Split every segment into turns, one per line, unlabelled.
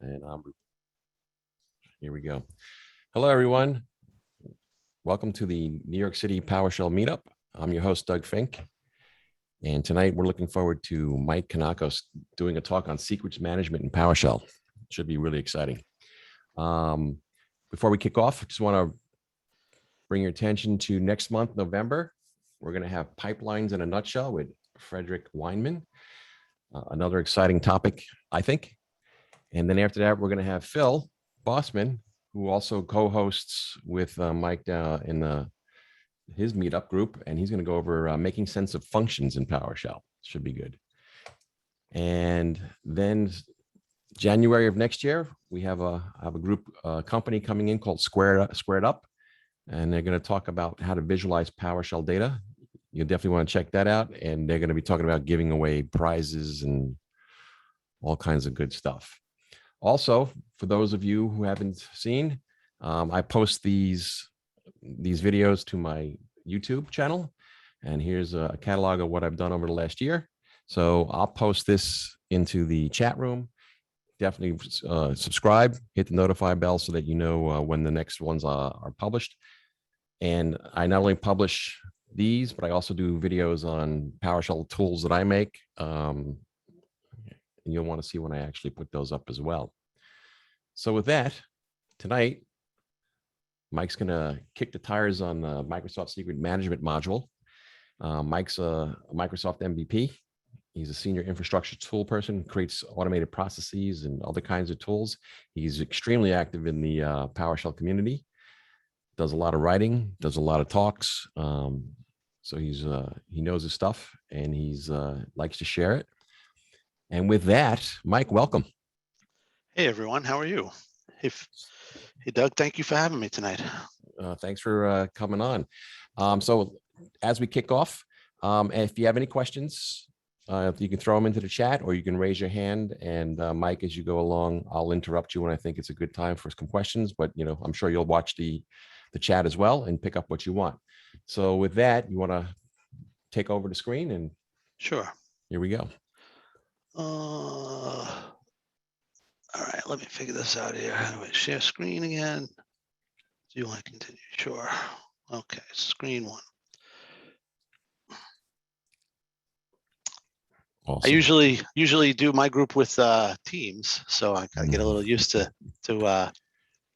And here we go. Hello, everyone. Welcome to the New York City PowerShell meetup. I'm your host, Doug Fink. And tonight we're looking forward to Mike Kanakos doing a talk on secrets management in PowerShell. It should be really exciting. Before we kick off, I just want to bring your attention to next month, November. We're going to have Pipelines in a Nutshell with Frederick Weinman. Another exciting topic, I think. And then after that, we're going to have Phil Bossman, who also co-hosts with Mike in his meetup group, and he's going to go over making sense of functions in PowerShell. Should be good. And then January of next year, we have a group company coming in called Squared Up, and they're going to talk about how to visualize PowerShell data. You'll definitely want to check that out. And they're going to be talking about giving away prizes and all kinds of good stuff. Also, for those of you who haven't seen, I post these videos to my YouTube channel, and here's a catalog of what I've done over the last year. So I'll post this into the chat room. Definitely subscribe, hit the notify bell so that you know when the next ones are published. And I not only publish these, but I also do videos on PowerShell tools that I make. And you'll want to see when I actually put those up as well. So with that, tonight, Mike's going to kick the tires on the Microsoft SecretManagement module. Mike's a Microsoft MVP. He's a senior infrastructure tool person, creates automated processes and other kinds of tools. He's extremely active in the PowerShell community, does a lot of writing, does a lot of talks. So he knows his stuff, and he's likes to share it. And with that, Mike, welcome.
Hey, everyone. How are you? Hey, Doug, thank you for having me tonight.
Thanks for coming on. So as we kick off, if you have any questions, you can throw them into the chat, or you can raise your hand. And Mike, as you go along, I'll interrupt you when I think it's a good time for some questions. But I'm sure you'll watch the chat as well and pick up what you want. So with that, you want to take over the screen? And
sure.
Here we go.
All right, let me figure this out here. How do I share screen again? Do you want to continue? Sure. Okay, screen one. Awesome. I usually do my group with Teams, so I gotta get a little used to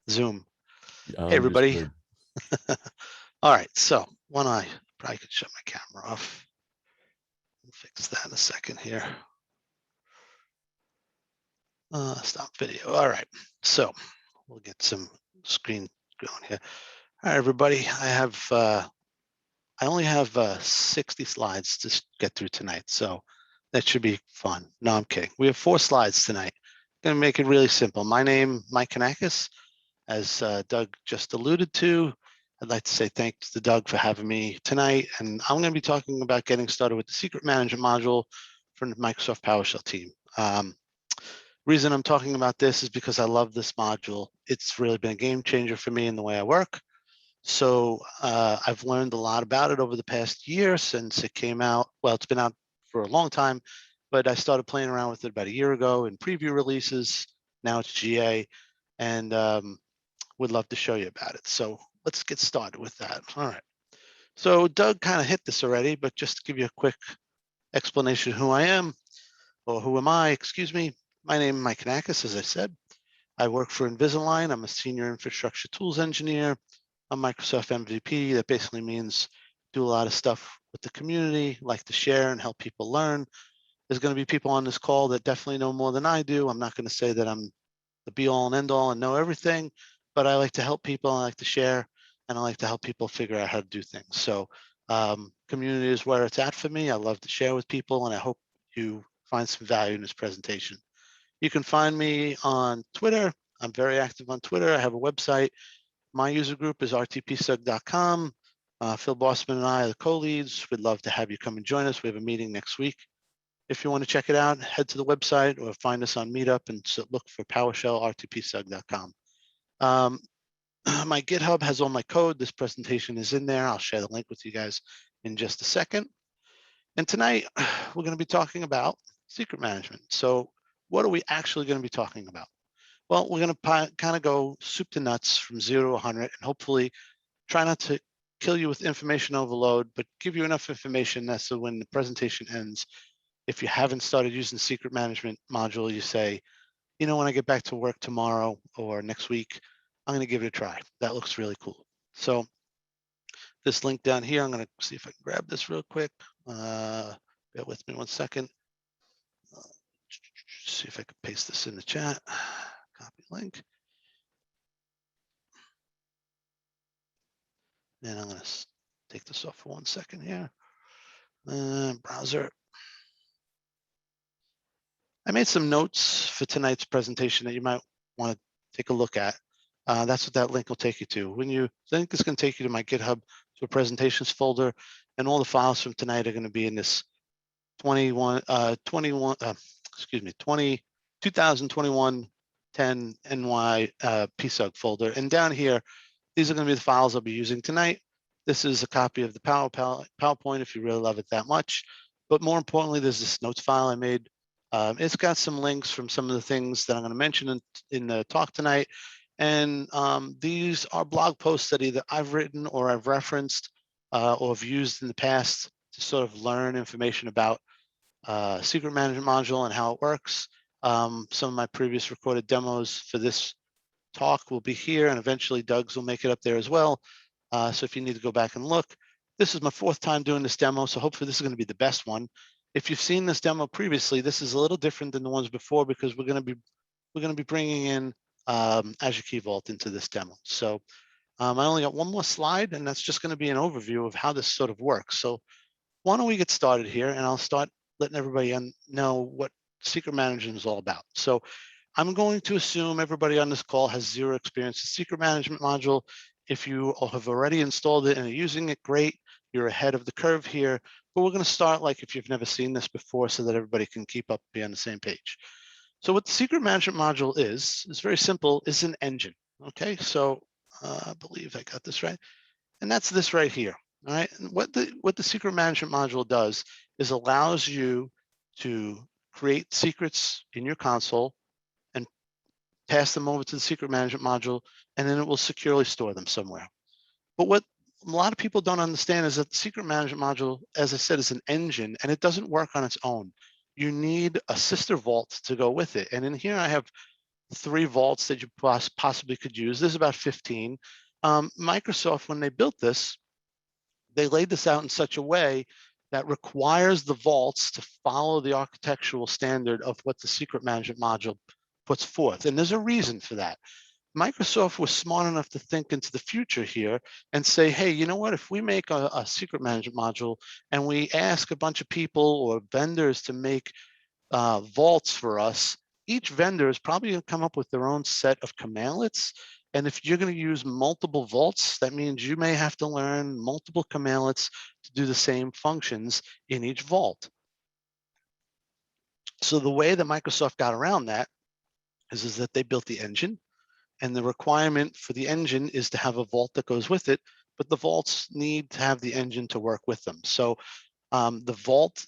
Zoom. Hey, everybody. All right, so I probably could shut my camera off. We'll fix that in a second here. Stop video. All right, so we'll get some screen going here. All right, everybody. I only have 60 slides to get through tonight, so that should be fun. No, I'm kidding. We have 4 slides tonight. Going to make it really simple. My name, Mike Kanakos, as Doug just alluded to. I'd like to say thanks to Doug for having me tonight, and I'm going to be talking about getting started with the secret management module from the Microsoft PowerShell team. Reason I'm talking about this is because I love this module. It's really been a game changer for me in the way I work. So I've learned a lot about it over the past year since it came out. Well, it's been out for a long time, but I started playing around with it about a year ago in preview releases. Now it's GA, and would love to show you about it. So let's get started with that. All right. So Doug kind of hit this already, but just to give you a quick explanation of who I am, or who am I, excuse me. My name is Mike Kanakos, as I said. I work for Invisalign. I'm a senior infrastructure tools engineer. I'm Microsoft MVP. That basically means do a lot of stuff with the community, like to share and help people learn. There's going to be people on this call that definitely know more than I do. I'm not going to say that I'm the be all and end all and know everything, but I like to help people. I like to share, and I like to help people figure out how to do things. So community is where it's at for me. I love to share with people, and I hope you find some value in this presentation. You can find me on Twitter. I'm very active on Twitter. I have a website. My user group is rtpsug.com. Phil Bossman and I are the co-leads. We'd love to have you come and join us. We have a meeting next week. If you want to check it out, head to the website or find us on Meetup and look for PowerShell, rtpsug.com. My GitHub has all my code. This presentation is in there. I'll share the link with you guys in just a second. And tonight, we're going to be talking about secret management. So what are we actually going to be talking about? Well, we're going to kind of go soup to nuts from 0 to 100, and hopefully try not to kill you with information overload, but give you enough information that so when the presentation ends, if you haven't started using the secret management module, you say, you know, when I get back to work tomorrow or next week, I'm going to give it a try. That looks really cool. So this link down here, I'm going to see if I can grab this real quick. Bear with me 1 second. See if I can paste this in the chat. Copy link. And I'm going to take this off for 1 second here. Browser. I made some notes for tonight's presentation that you might want to take a look at. That's what that link will take you to. The link is going to take you to my GitHub to a presentations folder, and all the files from tonight are going to be in this 2021 10 NY PSUG folder. And down here, these are going to be the files I'll be using tonight. This is a copy of the PowerPoint if you really love it that much. But more importantly, there's this notes file I made. It's got some links from some of the things that I'm going to mention in the talk tonight. And these are blog posts that either I've written or I've referenced or have used in the past to sort of learn information about secret management module and how it works. Some of my previous recorded demos for this talk will be here, and eventually Doug's will make it up there as well. So if you need to go back and look, this is my 4th time doing this demo, so hopefully this is going to be the best one. If you've seen this demo previously, this is a little different than the ones before because we're going to be bringing in Azure Key Vault into this demo. So I only got one more slide, and that's just going to be an overview of how this sort of works. So why don't we get started here, and I'll start letting everybody know what secret management is all about. So I'm going to assume everybody on this call has 0 experience with secret management module. If you have already installed it and are using it, great. You're ahead of the curve here. But we're going to start like if you've never seen this before so that everybody can keep up, be on the same page. So what the secret management module is very simple, is an engine. Okay, so I believe I got this right. And that's this right here. All right, and what the secret management module does is allows you to create secrets in your console and pass them over to the secret management module, and then it will securely store them somewhere. But what a lot of people don't understand is that the secret management module, as I said, is an engine, and it doesn't work on its own. You need a sister vault to go with it. And in here I have 3 vaults that you possibly could use. There's about 15. Microsoft, when they built this, they laid this out in such a way that requires the vaults to follow the architectural standard of what the secret management module puts forth. And there's a reason for that. Microsoft was smart enough to think into the future here and say, hey, you know what, if we make a secret management module and we ask a bunch of people or vendors to make vaults for us, each vendor is probably going to come up with their own set of commandlets. And if you're going to use multiple vaults, that means you may have to learn multiple commandlets to do the same functions in each vault. So the way that Microsoft got around that is that they built the engine, and the requirement for the engine is to have a vault that goes with it, but the vaults need to have the engine to work with them. So the vault,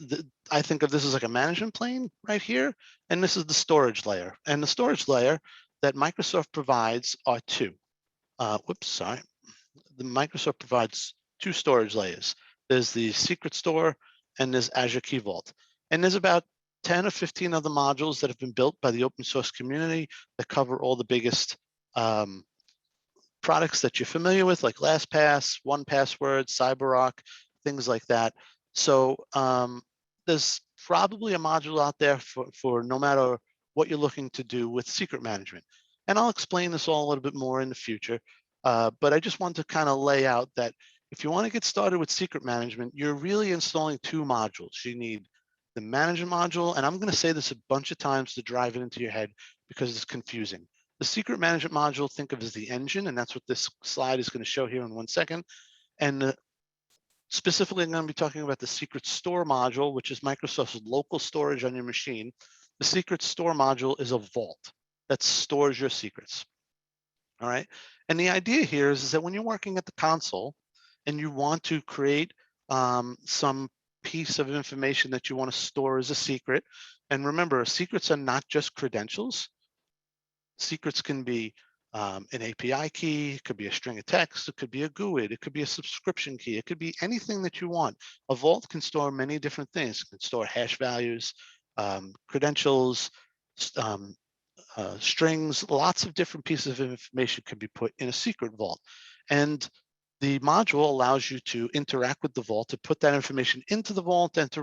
I think of this as like a management plane right here, and this is the storage layer. And the storage layer that Microsoft provides are 2. The Microsoft provides 2 storage layers. There's the secret store and there's Azure Key Vault. And there's about 10 or 15 other modules that have been built by the open source community that cover all the biggest products that you're familiar with, like LastPass, 1Password, CyberArk, things like that. So there's probably a module out there for no matter what you're looking to do with secret management. And I'll explain this all a little bit more in the future. But I just want to kind of lay out that if you want to get started with secret management, you're really installing 2 modules. You need the management module, and I'm going to say this a bunch of times to drive it into your head because it's confusing. The secret management module, think of as the engine, and that's what this slide is going to show here in 1 second. And specifically, I'm going to be talking about the secret store module, which is Microsoft's local storage on your machine. The secret store module is a vault that stores your secrets. All right. And the idea here is that when you're working at the console and you want to create some piece of information that you want to store as a secret, and remember, secrets are not just credentials. Secrets can be an API key, it could be a string of text, it could be a GUID, it could be a subscription key, it could be anything that you want. A vault can store many different things. It can store hash values, credentials, strings, lots of different pieces of information can be put in a secret vault. And the module allows you to interact with the vault, to put that information into the vault and to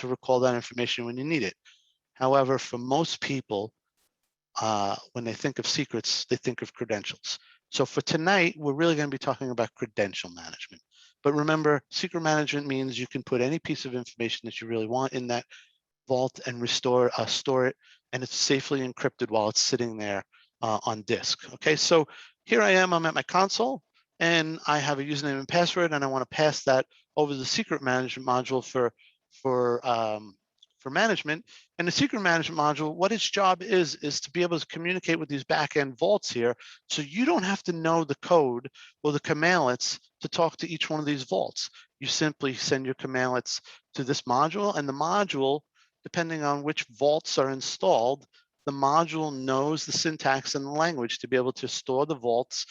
recall that information when you need it. However, for most people, when they think of secrets, they think of credentials. So for tonight, we're really going to be talking about credential management. But remember, secret management means you can put any piece of information that you really want in that vault and store it, and it's safely encrypted while it's sitting there on disk. Okay, so here I am, I'm at my console, and I have a username and password, and I want to pass that over the secret management module for management. And the secret management module, what its job is to be able to communicate with these back-end vaults here, so you don't have to know the code or the commandlets to talk to each one of these vaults. You simply send your commandlets to this module, and the module, depending on which vaults are installed, the module knows the syntax and the language to be able to store the vaults,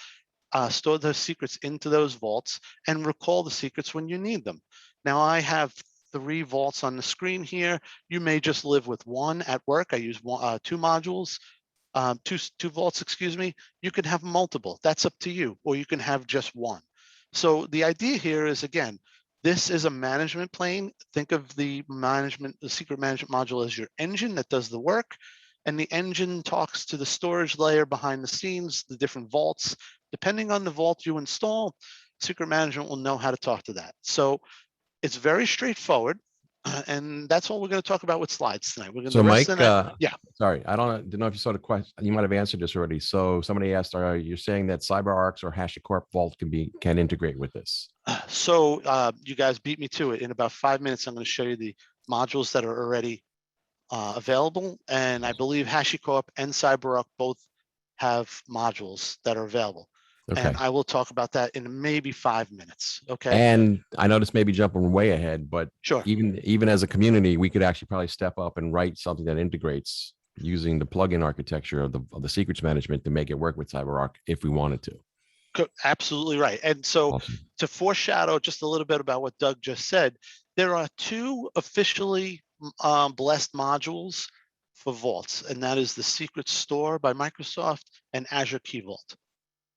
store those secrets into those vaults, and recall the secrets when you need them. Now, I have 3 vaults on the screen here. You may just live with one at work. I use 2 modules, two vaults, excuse me. You can have multiple. That's up to you, or you can have just one. So the idea here is, again, this is a management plane. Think of the secret management module as your engine that does the work. And the engine talks to the storage layer behind the scenes, the different vaults. Depending on the vault you install, secret management will know how to talk to that. So it's very straightforward. And that's all we're going to talk about with slides tonight. We're going to
So
the rest
Mike,
of the night. Yeah.
sorry, didn't know if you saw the question. You might have answered this already. So somebody asked, are you saying that CyberArk's or HashiCorp Vault can integrate with this?
So you guys beat me to it. In about 5 minutes, I'm going to show you the modules that are already available. And I believe HashiCorp and CyberArk both have modules that are available.
Okay.
And I will talk about that in maybe 5 minutes. Okay.
And I know this may be jumping way ahead, but
Sure.
Even as a community, we could actually probably step up and write something that integrates using the plugin architecture of the secrets management to make it work with CyberArk if we wanted to.
Absolutely right. And so
Awesome.
To foreshadow just a little bit about what Doug just said, there are 2 officially blessed modules for vaults, and that is the Secret Store by Microsoft and Azure Key Vault.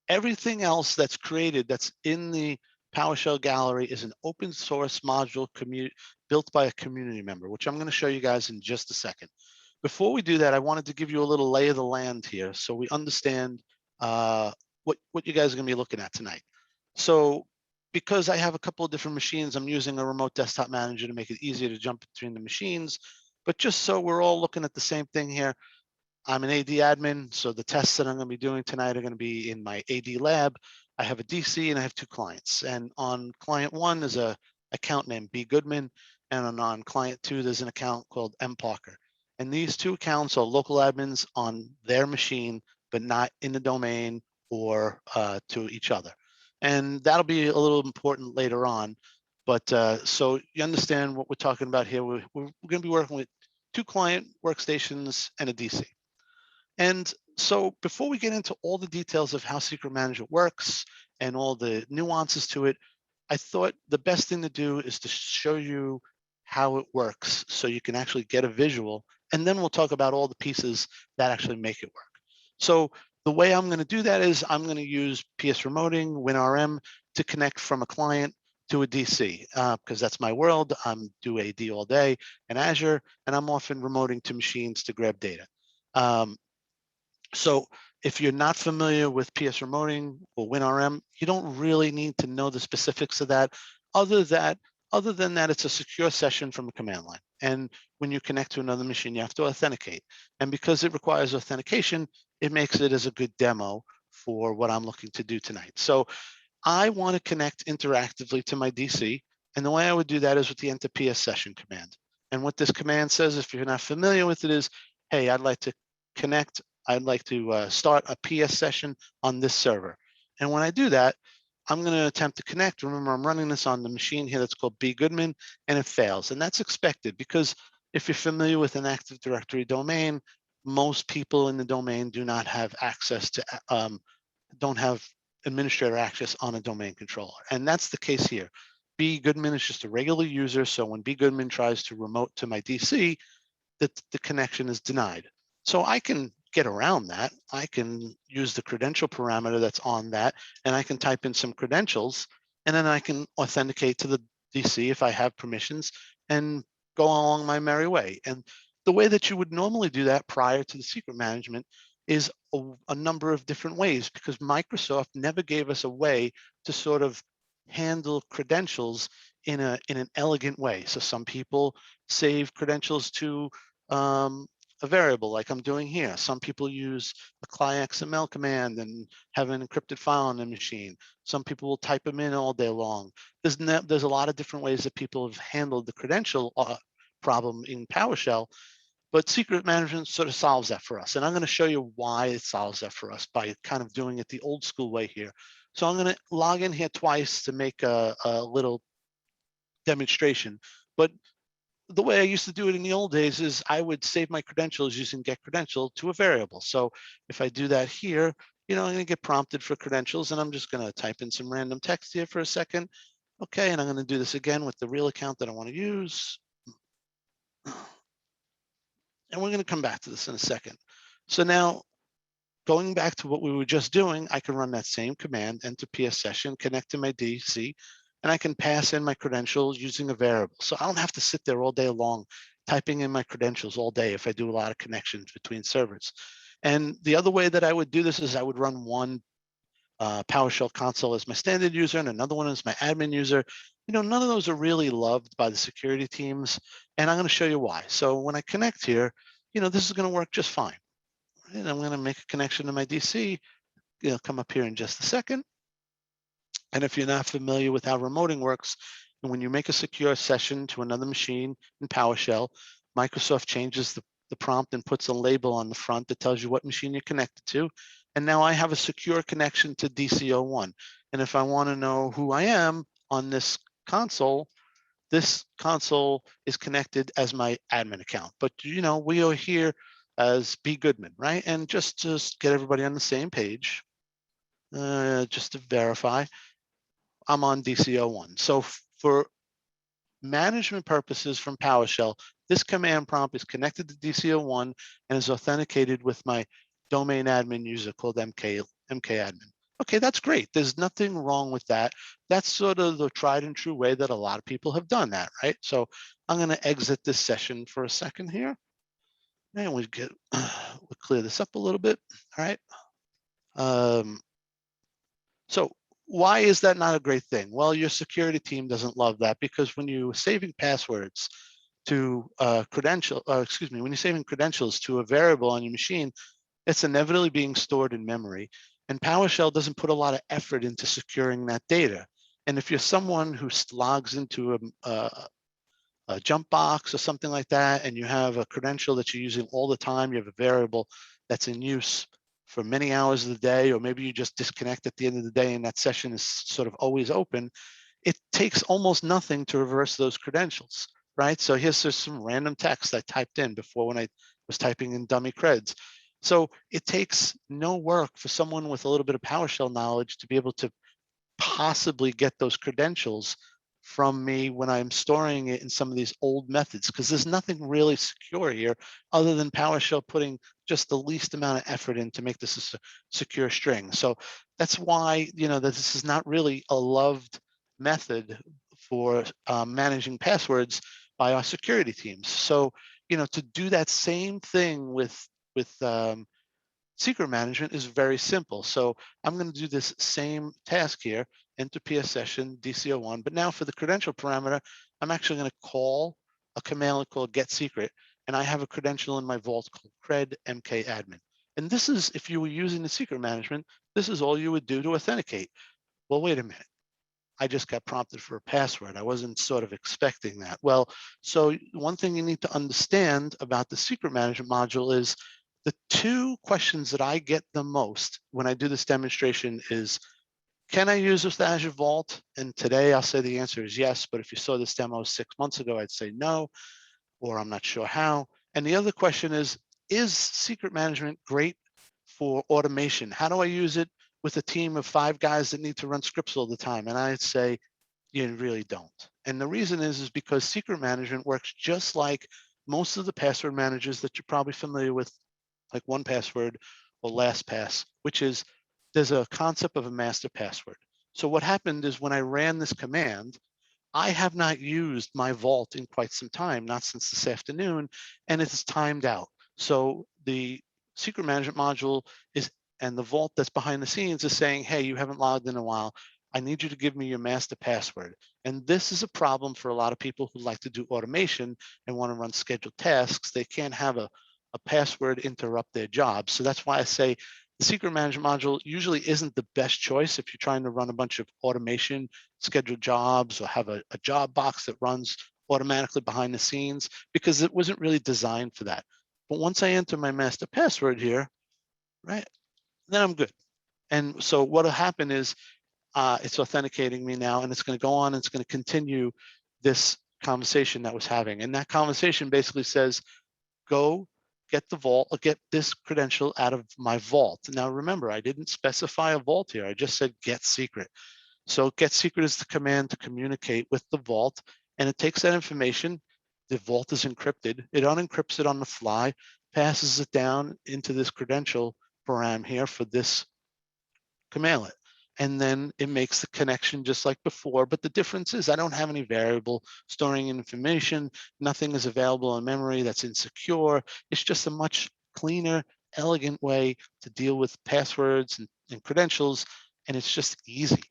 Everything else that's created that's in the PowerShell gallery is an open source module built by a community member, which I'm going to show you guys in just a second. Before we do that, I wanted to give you a little lay of the land here so we understand what you guys are going to be looking at tonight. So because I have a couple of different machines, I'm using a remote desktop manager to make it easier to jump between the machines. But just so we're all looking at the same thing here, I'm an AD admin, so the tests that I'm going to be doing tonight are going to be in my AD lab. I have a DC and I have 2 clients. And on client 1, there's a account named B Goodman, and on client 2, there's an account called M Parker. And these 2 accounts are local admins on their machine, but not in the domain or to each other. And that'll be a little important later on. But so you understand what we're talking about here. We're going to be working with 2 client workstations and a DC. And so before we get into all the details of how secret management works and all the nuances to it, I thought the best thing to do is to show you how it works so you can actually get a visual, and then we'll talk about all the pieces that actually make it work. So the way I'm going to do that is I'm going to use PS Remoting, WinRM to connect from a client to a DC because that's my world. I'm do AD all day in Azure, and I'm often remoting to machines to grab data. So if you're not familiar with PS Remoting or WinRM, you don't really need to know the specifics of that. Other than that, it's a secure session from a command line. And when you connect to another machine, you have to authenticate. And because it requires authentication, it makes it as a good demo for what I'm looking to do tonight. So I want to connect interactively to my DC. And the way I would do that is with the enter PS session command. And what this command says, if you're not familiar with it, is, hey, I'd like to connect. I'd like to start a PS session on this server. And when I do that, I'm going to attempt to connect. Remember, I'm running this on the machine here that's called B Goodman, and it fails. And that's expected because if you're familiar with an Active Directory domain, most people in the domain do not have access to, don't have administrator access on a domain controller. And that's the case here. B. Goodman is just a regular user. So when B. Goodman tries to remote to my DC, the connection is denied. So I can get around that. I can use the credential parameter that's on that, and I can type in some credentials, and then I can authenticate to the DC if I have permissions and go along my merry way. And the way that you would normally do that prior to the secret management is a number of different ways, because Microsoft never gave us a way to sort of handle credentials in an elegant way. So some people save credentials to a variable like I'm doing here. Some people use a CLI-XML command and have an encrypted file on the machine. Some people will type them in all day long. There's a lot of different ways that people have handled the credential problem in PowerShell, but secret management sort of solves that for us. And I'm going to show you why it solves that for us by kind of doing it the old school way here. So I'm going to log in here twice to make a little demonstration. But the way I used to do it in the old days is I would save my credentials using get credential to a variable. So if I do that here, I'm going to get prompted for credentials, and I'm just going to type in some random text here for a second. Okay, and I'm going to do this again with the real account that I want to use. And we're going to come back to this in a second. So now, going back to what we were just doing, I can run that same command, enter PS session, connect to my DC, and I can pass in my credentials using a variable. So I don't have to sit there all day long typing in my credentials all day if I do a lot of connections between servers. And the other way that I would do this is I would run one PowerShell console as my standard user and another one as my admin user. None of those are really loved by the security teams, and I'm going to show you why. So when I connect here, this is going to work just fine. And I'm going to make a connection to my DC. Come up here in just a second. And if you're not familiar with how remoting works, and when you make a secure session to another machine in PowerShell, Microsoft changes the prompt and puts a label on the front that tells you what machine you're connected to. And now I have a secure connection to DC01. And if I want to know who I am on this console is connected as my admin account. But we are here as B. Goodman, right? And just to get everybody on the same page, just to verify, I'm on DC01. So for management purposes from PowerShell, this command prompt is connected to DC01 and is authenticated with my domain admin user called mkadmin. Okay, that's great. There's nothing wrong with that. That's sort of the tried and true way that a lot of people have done that, right? So I'm going to exit this session for a second here. And we'll clear this up a little bit. All right. So why is that not a great thing? Well, your security team doesn't love that, because when you're saving passwords to when you're saving credentials to a variable on your machine, it's inevitably being stored in memory. And PowerShell doesn't put a lot of effort into securing that data. And if you're someone who logs into a jump box or something like that, and you have a credential that you're using all the time, you have a variable that's in use for many hours of the day, or maybe you just disconnect at the end of the day and that session is sort of always open, it takes almost nothing to reverse those credentials, right? So here's just some random text I typed in before when I was typing in dummy creds. So it takes no work for someone with a little bit of PowerShell knowledge to be able to possibly get those credentials from me when I'm storing it in some of these old methods, because there's nothing really secure here other than PowerShell putting just the least amount of effort in to make this a secure string. So that's why, that this is not really a loved method for managing passwords by our security teams. So, to do that same thing with secret management is very simple. So I'm going to do this same task here, enter PS session, DC01, but now for the credential parameter, I'm actually going to call a command called get secret, and I have a credential in my vault called cred mkadmin. And this is, if you were using the secret management, this is all you would do to authenticate. Well, wait a minute. I just got prompted for a password. I wasn't sort of expecting that. Well, so one thing you need to understand about the secret management module is the two questions that I get the most when I do this demonstration is, can I use this Azure Vault? And today I'll say the answer is yes, but if you saw this demo 6 months ago, I'd say no, or I'm not sure how. And the other question is, is secret management great for automation? How do I use it with a team of 5 guys that need to run scripts all the time? And I'd say you really don't. And the reason is because secret management works just like most of the password managers that you're probably familiar with, like 1Password or LastPass, which is there's a concept of a master password. So what happened is when I ran this command, I have not used my vault in quite some time, not since this afternoon, and it's timed out. So the secret management module is, and the vault that's behind the scenes is saying, hey, you haven't logged in a while. I need you to give me your master password. And this is a problem for a lot of people who like to do automation and want to run scheduled tasks. They can't have a password interrupt their job. So that's why I say the secret management module usually isn't the best choice if you're trying to run a bunch of automation, scheduled jobs, or have a job box that runs automatically behind the scenes, because it wasn't really designed for that. But once I enter my master password here, right, then I'm good. And so what'll happen is it's authenticating me now, and it's going to go on and it's going to continue this conversation that was having. And that conversation basically says, go get the vault, or get this credential out of my vault. Now remember, I didn't specify a vault here. I just said get secret. So get secret is the command to communicate with the vault, and it takes that information. The vault is encrypted. It unencrypts it on the fly, passes it down into this credential param here for this commandlet. And then it makes the connection just like before, but the difference is I don't have any variable storing information. Nothing is available in memory that's insecure. It's just a much cleaner, elegant way to deal with passwords and credentials, and it's just easy.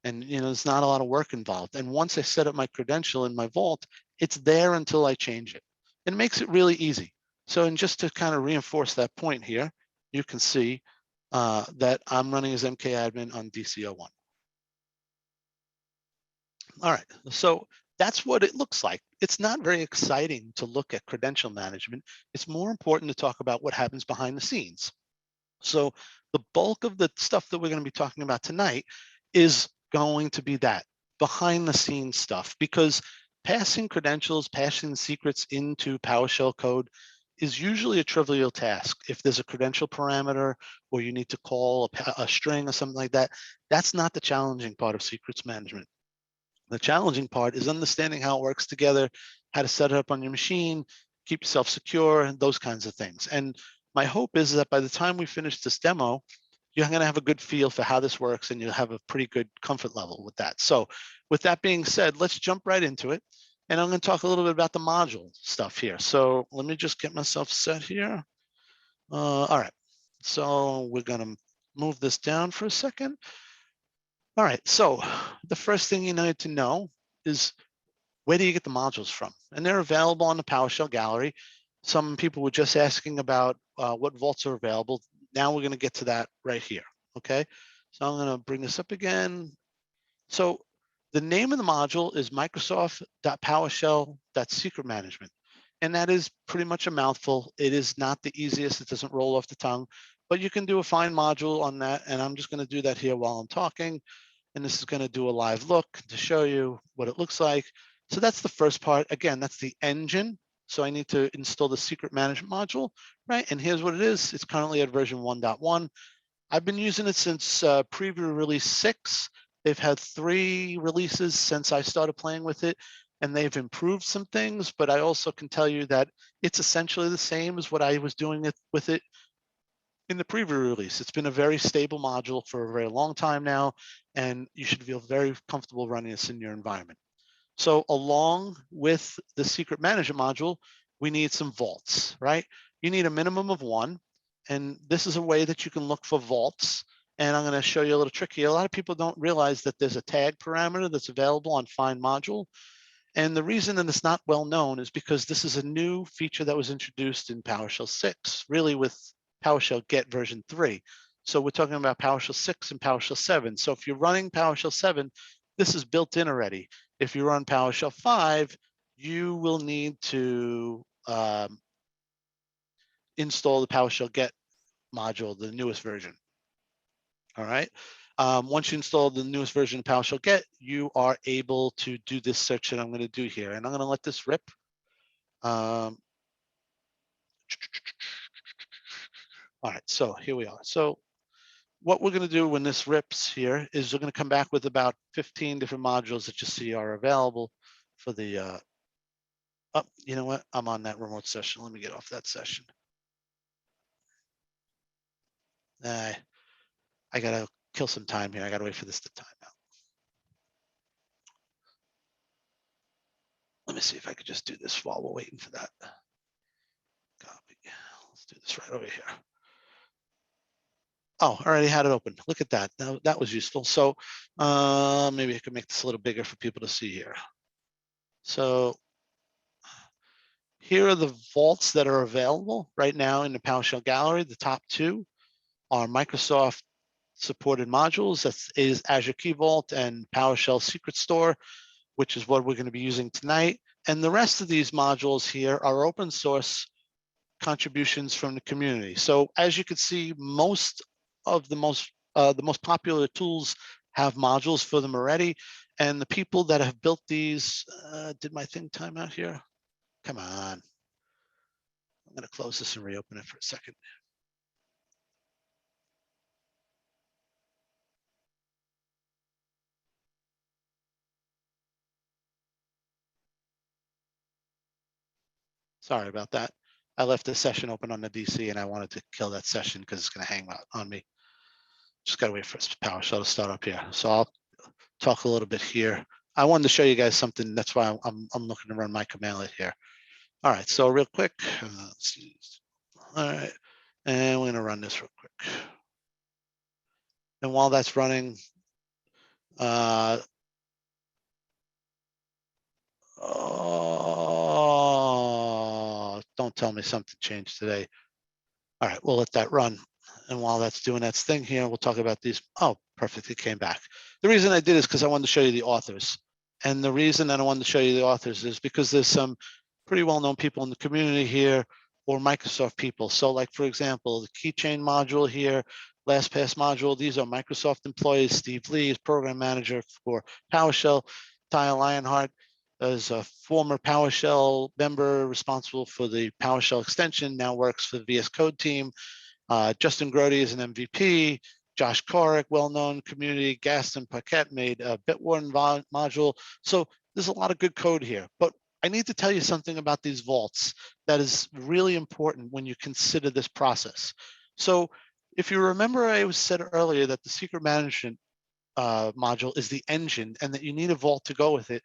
And there's not a lot of work involved. And once I set up my credential in my vault, it's there until I change it. It makes it really easy. So, and just to kind of reinforce that point here, you can see that I'm running as mkadmin on DC01. All right, so that's what it looks like. It's not very exciting to look at credential management. It's more important to talk about what happens behind the scenes. So the bulk of the stuff that we're going to be talking about tonight is going to be that behind the scenes stuff, because passing credentials, passing secrets into PowerShell code is usually a trivial task. If there's a credential parameter or you need to call a string or something like that, that's not the challenging part of secrets management. The challenging part is understanding how it works together, how to set it up on your machine, keep yourself secure, those kinds of things. And my hope is that by the time we finish this demo, you're going to have a good feel for how this works, and you'll have a pretty good comfort level with that. So with that being said, let's jump right into it. And I'm going to talk a little bit about the module stuff here. So let me just get myself set here. All right. So we're going to move this down for a second. All right. So the first thing you need to know is, where do you get the modules from? And they're available on the PowerShell gallery. Some people were just asking about what vaults are available. Now we're going to get to that right here. Okay. So I'm going to bring this up again. So the name of the module is Microsoft.PowerShell.SecretManagement. And that is pretty much a mouthful. It is not the easiest. It doesn't roll off the tongue, but you can do a fine module on that. And I'm just going to do that here while I'm talking. And this is going to do a live look to show you what it looks like. So that's the first part. Again, that's the engine. So I need to install the secret management module, right? And here's what it is. It's currently at version 1.1. I've been using it since preview release 6. They've had 3 releases since I started playing with it, and they've improved some things, but I also can tell you that it's essentially the same as what I was doing with it in the preview release. It's been a very stable module for a very long time now, and you should feel very comfortable running this in your environment. So along with the secret management module, we need some vaults, right? You need a minimum of 1, and this is a way that you can look for vaults. And I'm going to show you a little trick here. A lot of people don't realize that there's a tag parameter that's available on Find Module. And the reason that it's not well known is because this is a new feature that was introduced in PowerShell 6, really with PowerShell Get version 3. So we're talking about PowerShell 6 and PowerShell 7. So if you're running PowerShell 7, this is built in already. If you run PowerShell 5, you will need to install the PowerShell Get module, the newest version. All right. Once you install the newest version of PowerShell Get, you are able to do this search that I'm going to do here. And I'm going to let this rip. All right, so here we are. So what we're going to do when this rips here is we're going to come back with about 15 different modules that you see are available for the, oh, you know what? I'm on that remote session. Let me get off that session. I got to kill some time here. I got to wait for this to time out. Let me see if I could just do this while we're waiting for that. Copy. Let's do this right over here. Oh, I already had it open. Look at that. That was useful. So maybe I could make this a little bigger for people to see here. So here are the vaults that are available right now in the PowerShell gallery. The top two are Microsoft supported modules. That is Azure Key Vault and PowerShell Secret Store, which is what we're going to be using tonight. And the rest of these modules here are open source contributions from the community. So as you can see, most of the most popular tools have modules for them already. And the people that have built these, did my thing time out here? Come on. I'm going to close this and reopen it for a second. Sorry about that. I left the session open on the DC and I wanted to kill that session because it's going to hang out on me. Just got to wait for PowerShell to start up here. So I'll talk a little bit here. I wanted to show you guys something. That's why I'm looking to run my command here. All right, so real quick. Let's see. All right, and we're going to run this real quick. And while that's running, oh, don't tell me something changed today. All right, we'll let that run. And while that's doing its thing here, we'll talk about these. Oh, perfect, it came back. The reason I did is because I wanted to show you the authors. And the reason that I wanted to show you the authors is because there's some pretty well-known people in the community here or Microsoft people. So like, for example, the keychain module here, LastPass module, these are Microsoft employees. Steve Lee is program manager for PowerShell. Ty Lionheart is a former PowerShell member responsible for the PowerShell extension, now works for the VS Code team. Justin Grody is an MVP. Josh Korick, well-known community. Gaston Paquette made a Bitwarden module. So there's a lot of good code here. But I need to tell you something about these vaults that is really important when you consider this process. So if you remember, I said earlier that the secret management module is the engine and that you need a vault to go with it.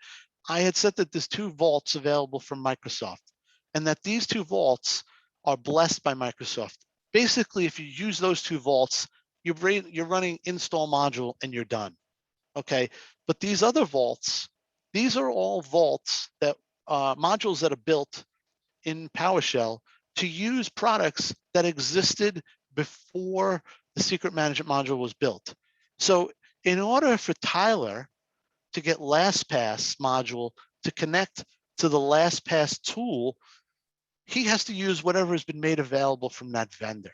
I had said that there's two vaults available from Microsoft and that these two vaults are blessed by Microsoft. Basically, if you use those two vaults, you're running install module and you're done. Okay, but these other vaults, these are all vaults that modules that are built in PowerShell to use products that existed before the secret management module was built. So in order for Tyler to get LastPass module to connect to the LastPass tool, he has to use whatever has been made available from that vendor.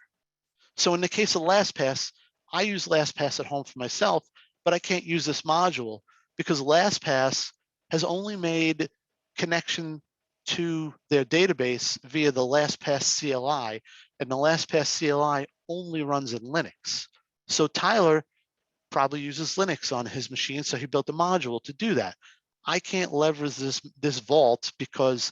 So in the case of LastPass, I use LastPass at home for myself, but I can't use this module because LastPass has only made connection to their database via the LastPass CLI, and the LastPass CLI only runs in Linux. So Tyler probably uses Linux on his machine, so he built a module to do that. I can't leverage this vault because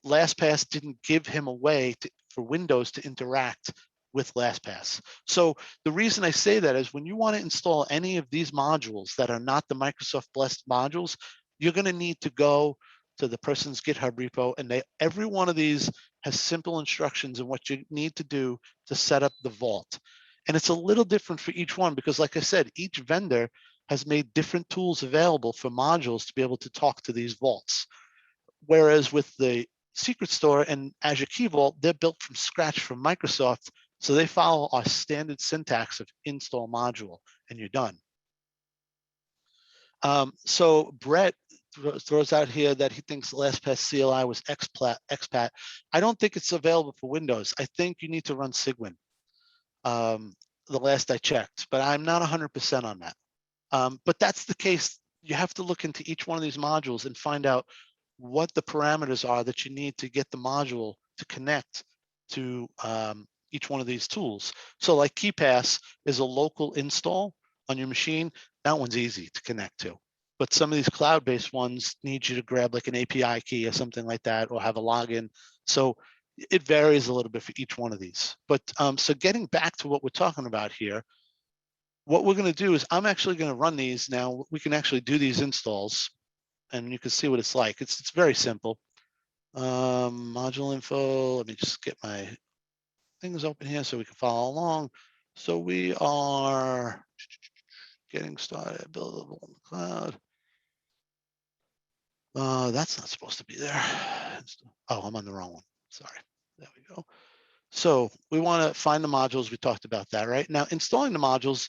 LastPass didn't give him a way for Windows to interact with LastPass. So the reason I say that is when you want to install any of these modules that are not the Microsoft blessed modules, you're going to need to go to the person's GitHub repo, and every one of these has simple instructions on what you need to do to set up the vault. And it's a little different for each one because, like I said, each vendor has made different tools available for modules to be able to talk to these vaults. Whereas with the Secret Store and Azure Key Vault, they're built from scratch from Microsoft. So they follow our standard syntax of install module and you're done. So Brett throws out here that he thinks LastPass CLI was expat. I don't think it's available for Windows. I think you need to run Cygwin. The last I checked, but I'm not 100% on that. But that's the case. You have to look into each one of these modules and find out what the parameters are that you need to get the module to connect to each one of these tools. So like KeyPass is a local install on your machine. That one's easy to connect to. But some of these cloud-based ones need you to grab like an API key or something like that, or have a login. So it varies a little bit for each one of these. But so getting back to what we're talking about here, what we're going to do is I'm actually going to run these now. We can actually do these installs, and you can see what it's like. It's very simple. Module info. Let me just get my things open here so we can follow along. So we are getting started. Buildable in the cloud. That's not supposed to be there. Oh, I'm on the wrong one. Sorry. There we go. So we want to find the modules. We talked about that, right? Now, installing the modules,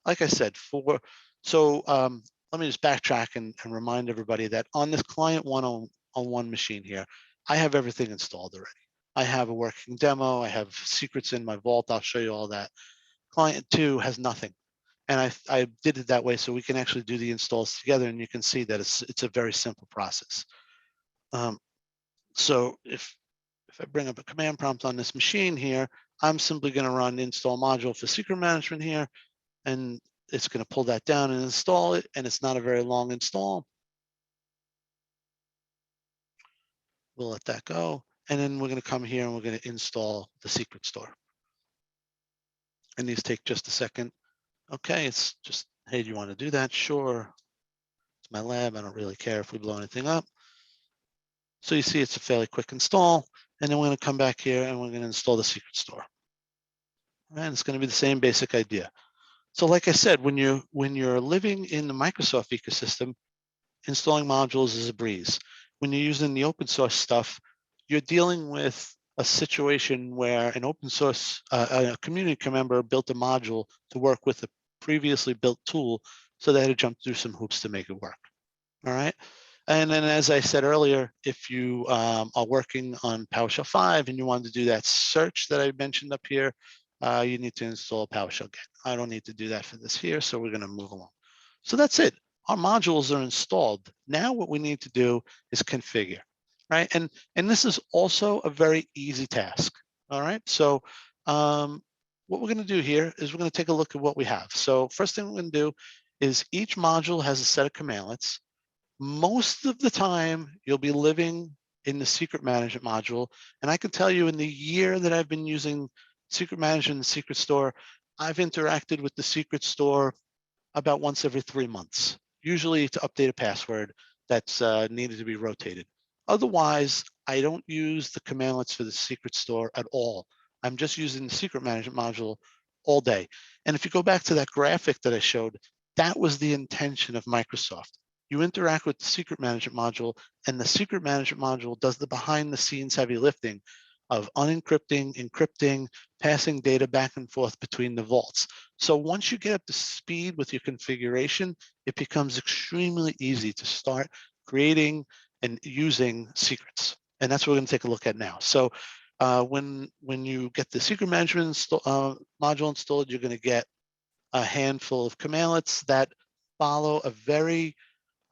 like I said, let me just backtrack and remind everybody that on this client 101 machine here, I have everything installed already. I have a working demo. I have secrets in my vault. I'll show you all that. Client 2 has nothing. And I did it that way so we can actually do the installs together, and you can see that it's a very simple process. So if I bring up a command prompt on this machine here, I'm simply going to run install module for secret management here, and it's going to pull that down and install it, and it's not a very long install. We'll let that go, and then we're going to come here and we're going to install the secret store. And these take just a second. Okay, it's just, hey, do you want to do that? Sure. It's my lab. I don't really care if we blow anything up. So you see it's a fairly quick install, and then we're going to come back here and we're going to install the secret store. And it's going to be the same basic idea. So like I said, when you're living in the Microsoft ecosystem, installing modules is a breeze. When you're using the open source stuff, you're dealing with a situation where an open source, a community member built a module to work with a previously built tool, so they had to jump through some hoops to make it work. All right. And then, as I said earlier, if you are working on PowerShell 5 and you want to do that search that I mentioned up here, you need to install PowerShell Get. I don't need to do that for this here, so we're going to move along. So that's it. Our modules are installed. Now what we need to do is configure, right? And this is also a very easy task, all right? So what we're going to do here is we're going to take a look at what we have. So first thing we're going to do is each module has a set of commandlets. Most of the time, you'll be living in the secret management module. And I can tell you, in the year that I've been using secret management and secret store, I've interacted with the secret store about once every 3 months, usually to update a password that's needed to be rotated. Otherwise, I don't use the commandlets for the secret store at all. I'm just using the secret management module all day. And if you go back to that graphic that I showed, that was the intention of Microsoft. You interact with the secret management module, and the secret management module does the behind the scenes heavy lifting of unencrypting, encrypting, passing data back and forth between the vaults. So once you get up to speed with your configuration, it becomes extremely easy to start creating and using secrets. And that's what we're going to take a look at now. So when you get the secret management module installed, you're going to get a handful of commandlets that follow a very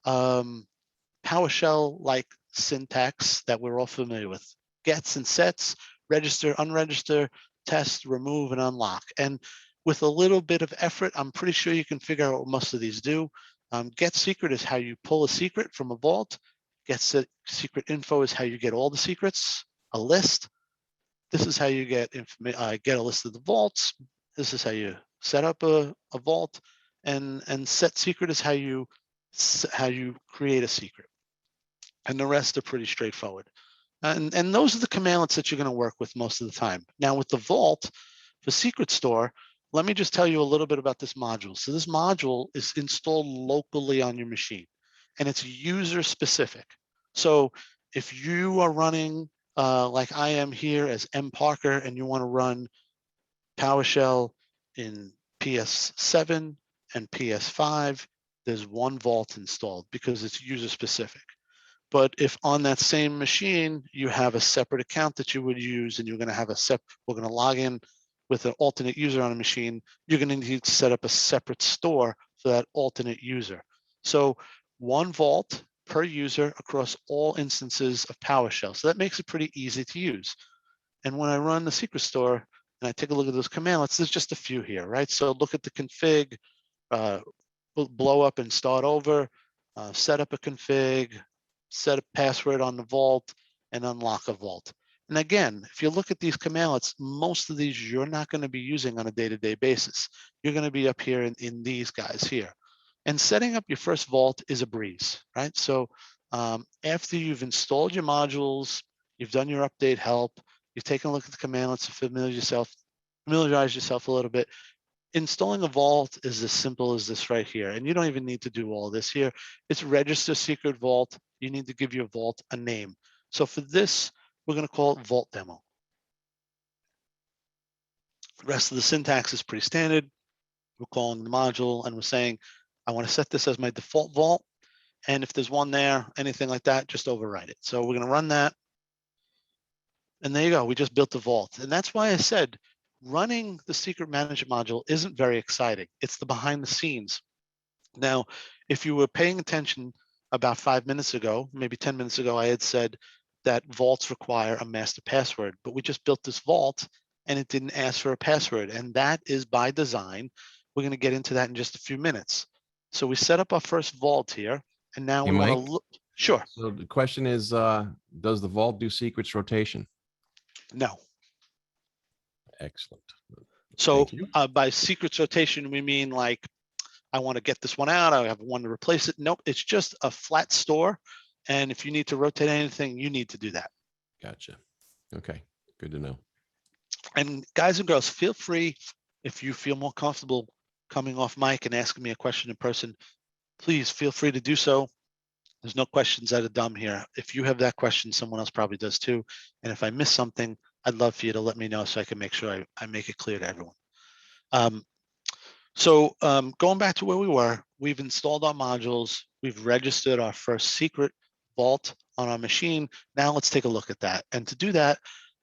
PowerShell-like syntax that we're all familiar with. Gets and sets, register, unregister, test, remove, and unlock. And with a little bit of effort, I'm pretty sure you can figure out what most of these do. Get secret is how you pull a secret from a vault. Get secret info is how you get all the secrets, a list. This is how you get a list of the vaults. This is how you set up a vault. And set secret is how you create a secret. And the rest are pretty straightforward. And those are the commandlets that you're going to work with most of the time. Now with the vault, the secret store, let me just tell you a little bit about this module. So this module is installed locally on your machine, and it's user specific. So if you are running like I am here as M. Parker, and you want to run PowerShell in PS7 and PS5, there's one vault installed because it's user specific. But if on that same machine, you have a separate account that you would use, and you're going to have we're going to log in with an alternate user on a machine, you're going to need to set up a separate store for that alternate user. So one vault per user across all instances of PowerShell. So that makes it pretty easy to use. And when I run the secret store, and I take a look at those commandlets, there's just a few here, right? So look at the config, blow up and start over, set up a config, set a password on the vault, and unlock a vault. And again, if you look at these commandlets, most of these you're not going to be using on a day-to-day basis. You're going to be up here in these guys here. And setting up your first vault is a breeze, right? So after you've installed your modules, you've done your update help, you've taken a look at the commandlets to familiarize yourself a little bit. Installing a vault is as simple as this right here. And you don't even need to do all this here. It's register secret vault. You need to give your vault a name. So for this, we're going to call it vault demo. The rest of the syntax is pretty standard. We're calling the module and we're saying, I want to set this as my default vault. And if there's one there, anything like that, just overwrite it. So we're going to run that. And there you go. We just built the vault. And that's why I said running the secret management module isn't very exciting. It's the behind the scenes. Now, if you were paying attention about 5 minutes ago, maybe 10 minutes ago, I had said that vaults require a master password, but we just built this vault and it didn't ask for a password. And that is by design. We're going to get into that in just a few minutes. So we set up our first vault here, and now
Hey,
we want to
Mike.
look. Sure.
So the question is, does the vault do secrets rotation?
No.
Excellent.
So
Thank you.
by secrets rotation, we mean like, I want to get this one out, I have one to replace it. Nope, it's just a flat store. And if you need to rotate anything, you need to do that.
Gotcha. Okay, good to know.
And guys and girls, feel free, if you feel more comfortable coming off mic and asking me a question in person, please feel free to do so. There's no questions that are dumb here. If you have that question, someone else probably does too. And if I miss something, I'd love for you to let me know so I can make sure I make it clear to everyone. So going back to where we were, we've installed our modules. We've registered our first secret vault on our machine. Now let's take a look at that. And to do that,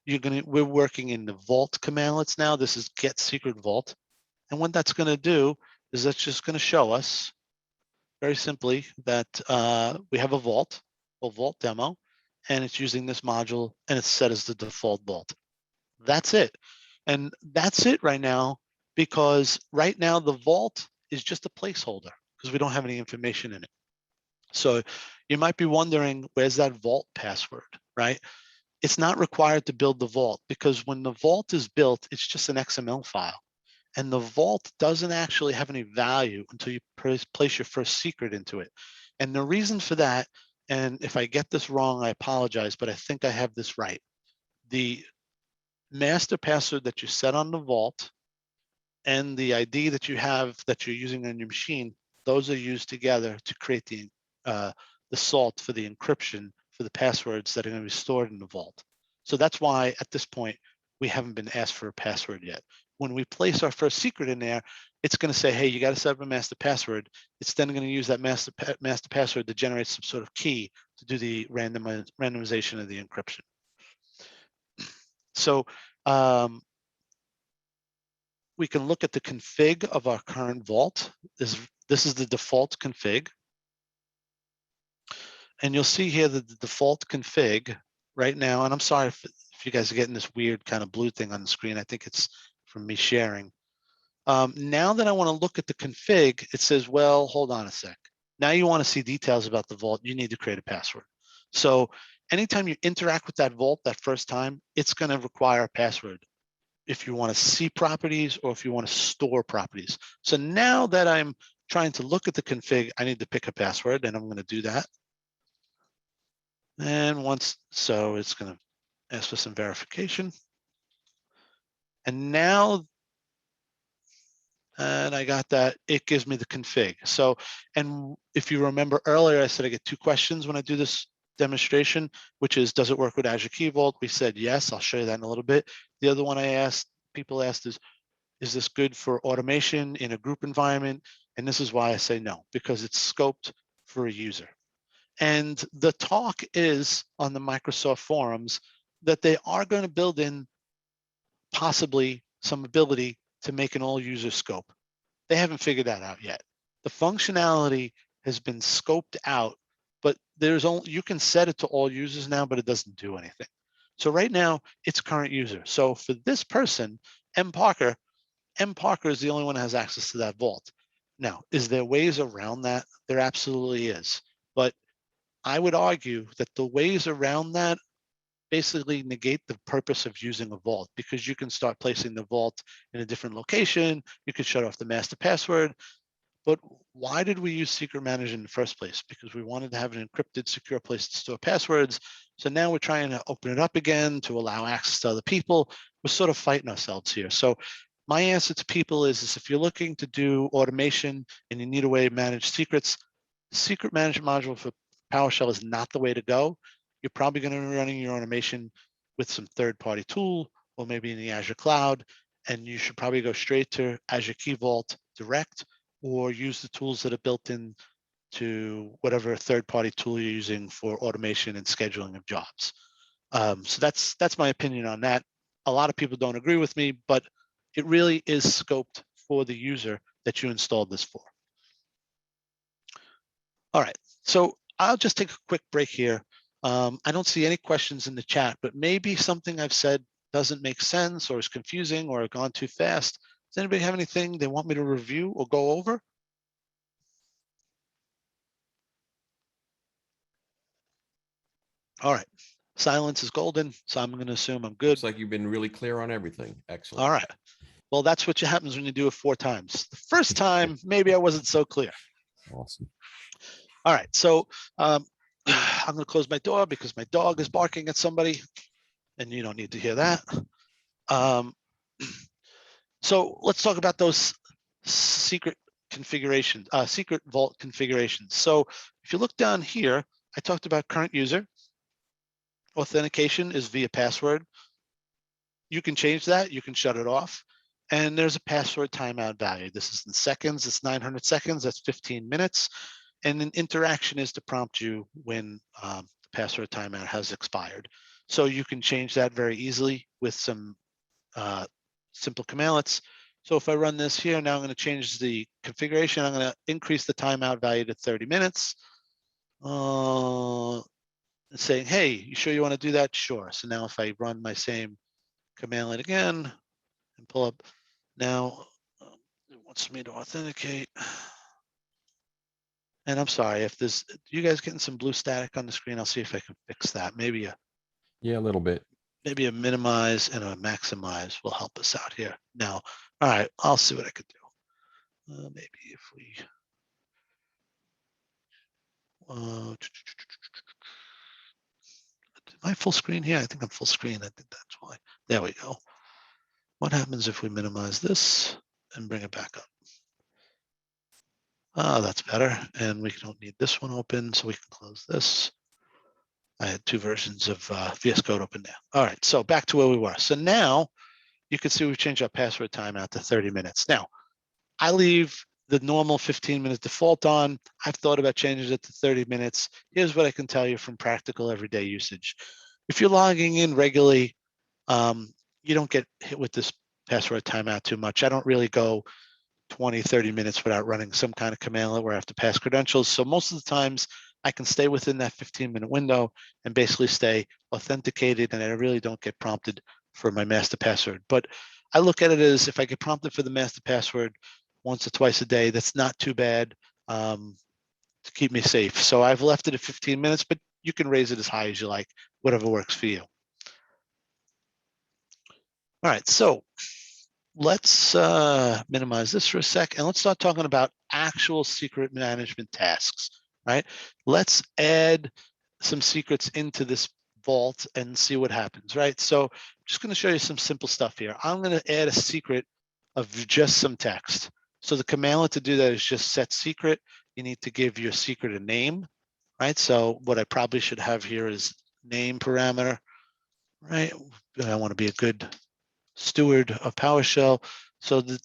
we're working in the vault commandlets now. This is get secret vault. And what that's going to do is that's just going to show us very simply that we have a vault demo, and it's using this module and it's set as the default vault. That's it. And that's it right now, because right now the vault is just a placeholder because we don't have any information in it. So you might be wondering, where's that vault password, right? It's not required to build the vault, because when the vault is built, it's just an XML file. And the vault doesn't actually have any value until you place your first secret into it. And the reason for that, and if I get this wrong, I apologize, but I think I have this right. The master password that you set on the vault and the ID that you have that you're using on your machine, those are used together to create the salt for the encryption for the passwords that are going to be stored in the vault. So that's why at this point, we haven't been asked for a password yet. When we place our first secret in there, it's going to say, hey, you got to set up a master password. It's then going to use that master password to generate some sort of key to do the randomization of the encryption. So we can look at the config of our current vault. This is the default config. And you'll see here that the default config right now, and I'm sorry if you guys are getting this weird kind of blue thing on the screen. I think it's from me sharing. Now that I want to look at the config, it says, well, hold on a sec. Now you want to see details about the vault, you need to create a password. So anytime you interact with that vault that first time, it's going to require a password if you want to see properties or if you want to store properties. So now that I'm trying to look at the config, I need to pick a password, and I'm going to do that. And so it's going to ask for some verification. And now, and I got that, it gives me the config. So, and if you remember earlier, I said I get 2 questions when I do this demonstration, which is, does it work with Azure Key Vault? We said yes. I'll show you that in a little bit. The other one people asked is this good for automation in a group environment? And this is why I say no, because it's scoped for a user. And the talk is on the Microsoft forums that they are going to build in possibly some ability to make an all user scope. They haven't figured that out yet. The functionality has been scoped out, but you can set it to all users now, but it doesn't do anything. So right now it's current user. So for this person, M. Parker is the only one that has access to that vault. Now, is there ways around that? There absolutely is. But I would argue that the ways around that basically negate the purpose of using a vault, because you can start placing the vault in a different location. You could shut off the master password. But why did we use SecretManagement in the first place? Because we wanted to have an encrypted, secure place to store passwords. So now we're trying to open it up again to allow access to other people. We're sort of fighting ourselves here. So my answer to people is if you're looking to do automation and you need a way to manage secrets, secret management module for PowerShell is not the way to go. You're probably going to be running your automation with some third-party tool or maybe in the Azure cloud, and you should probably go straight to Azure Key Vault direct, or use the tools that are built in to whatever third-party tool you're using for automation and scheduling of jobs. So that's my opinion on that. A lot of people don't agree with me, but it really is scoped for the user that you installed this for. All right, so I'll just take a quick break here. I don't see any questions in the chat, but maybe something I've said doesn't make sense or is confusing or gone too fast. Does anybody have anything they want me to review or go over? All right, silence is golden, so I'm going to assume I'm good.
Looks like you've been really clear on everything. Excellent.
All right. Well, that's what happens when you do it 4 times. The first time, maybe I wasn't so clear.
Awesome.
All right, so I'm going to close my door because my dog is barking at somebody, and you don't need to hear that. So let's talk about those secret configurations, secret vault configurations. So if you look down here, I talked about current user. Authentication is via password. You can change that, you can shut it off. And there's a password timeout value. This is in seconds, it's 900 seconds, that's 15 minutes. And an interaction is to prompt you when the password timeout has expired. So you can change that very easily with some simple commandlets. So if I run this here, now I'm going to change the configuration. I'm going to increase the timeout value to 30 minutes. Saying, hey, you sure you want to do that? Sure. So now if I run my same commandlet again and pull up, now it wants me to authenticate. And I'm sorry if there's, you guys getting some blue static on the screen? I'll see if I can fix that. Maybe a
little bit.
Maybe a minimize and a maximize will help us out here. Now, all right, I'll see what I could do. Maybe if we, am I full screen here? I think I'm full screen. I think that's why. There we go. What happens if we minimize this and bring it back up? Oh, that's better. And we don't need this one open, so we can close this. I had 2 versions of VS Code open there. All right, so back to where we were. So now you can see we've changed our password timeout to 30 minutes. Now, I leave the normal 15-minute default on. I've thought about changing it to 30 minutes. Here's what I can tell you from practical everyday usage. If you're logging in regularly, you don't get hit with this password timeout too much. I don't really go 20, 30 minutes without running some kind of commandlet where I have to pass credentials. So most of the times I can stay within that 15-minute window and basically stay authenticated, and I really don't get prompted for my master password. But I look at it as if I get prompted for the master password once or twice a day, that's not too bad to keep me safe. So I've left it at 15 minutes, but you can raise it as high as you like, whatever works for you. All right, so let's minimize this for a sec, and let's start talking about actual secret management tasks, right? Let's add some secrets into this vault and see what happens, right? So I'm just going to show you some simple stuff here. I'm going to add a secret of just some text. So the commandlet to do that is just set secret. You need to give your secret a name, right? So what I probably should have here is name parameter, right? I want to be a good steward of PowerShell. So the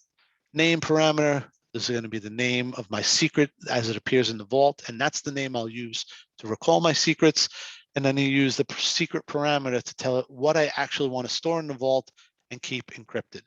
name parameter is going to be the name of my secret as it appears in the vault, and that's the name I'll use to recall my secrets. And then you use the secret parameter to tell it what I actually want to store in the vault and keep encrypted.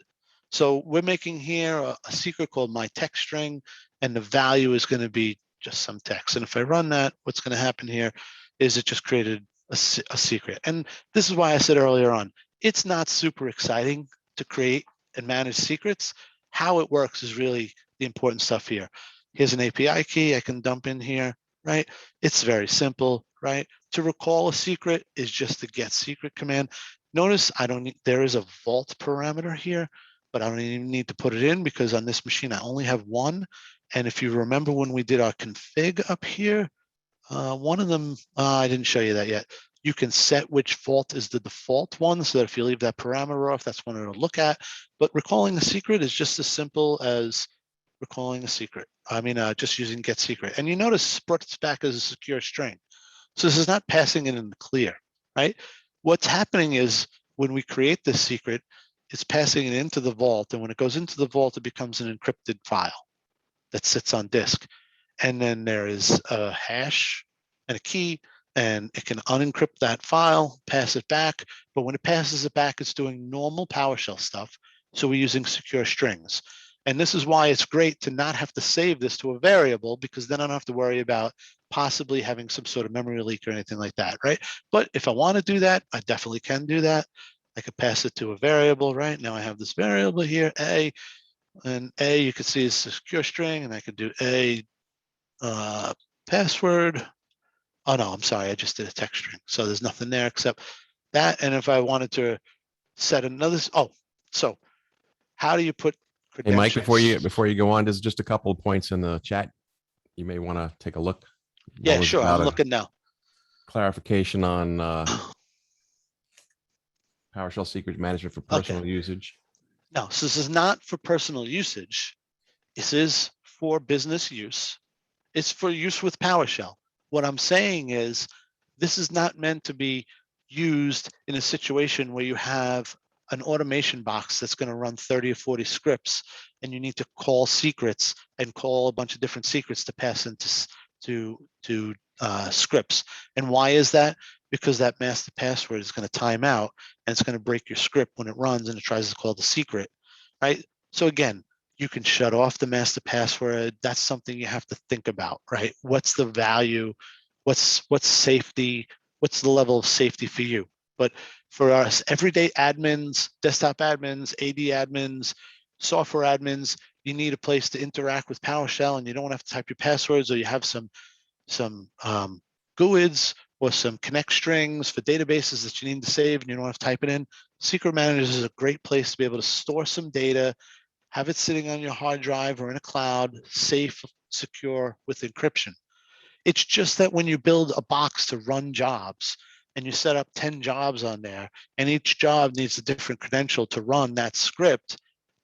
So we're making here a secret called my text string, and the value is going to be just some text. And if I run that, what's going to happen here is it just created a secret. And this is why I said earlier on, it's not super exciting to create and manage secrets, how it works is really the important stuff here. Here's an API key I can dump in here, right? It's very simple, right? To recall a secret is just the get secret command. Notice I don't need, there is a vault parameter here, but I don't even need to put it in because on this machine I only have one. And if you remember when we did our config up here, one of them, I didn't show you that yet. You can set which vault is the default one, so that if you leave that parameter off, that's one it'll look at. But recalling a secret is just as simple as recalling a secret. I mean, just using get secret. And you notice it's back as a secure string. So this is not passing it in the clear, right? What's happening is when we create this secret, it's passing it into the vault. And when it goes into the vault, it becomes an encrypted file that sits on disk. And then there is a hash and a key, and it can unencrypt that file, pass it back. But when it passes it back, it's doing normal PowerShell stuff. So we're using secure strings. And this is why it's great to not have to save this to a variable, because then I don't have to worry about possibly having some sort of memory leak or anything like that, right? But if I want to do that, I definitely can do that. I could pass it to a variable, right? Now I have this variable here, A, and A you can see is a secure string, and I could do A password. Oh no, I'm sorry, I just did a text string. So there's nothing there except that. And if I wanted to set another, so how do you put
Hey, Mike,
credentials?
before you go on, there's just a couple of points in the chat you may want to take a look. One
Yeah,
was
sure, I'm
about a
looking now.
clarification on PowerShell secret management for
Okay,
personal usage.
no, so this is not for personal usage. This is for business use. It's for use with PowerShell. What I'm saying is this is not meant to be used in a situation where you have an automation box that's going to run 30 or 40 scripts, and you need to call secrets and call a bunch of different secrets to pass into scripts. And why is that? Because that master password is going to time out, and it's going to break your script when it runs and it tries to call the secret, right? So again, you can shut off the master password. That's something you have to think about, right? What's the value? What's safety? What's the level of safety for you? But for us, everyday admins, desktop admins, AD admins, software admins, you need a place to interact with PowerShell, and you don't want to have to type your passwords, or you have some GUIDs or some connect strings for databases that you need to save and you don't have to type it in. Secret Managers is a great place to be able to store some data, have it sitting on your hard drive or in a cloud, safe, secure with encryption. It's just that when you build a box to run jobs and you set up 10 jobs on there, and each job needs a different credential to run that script,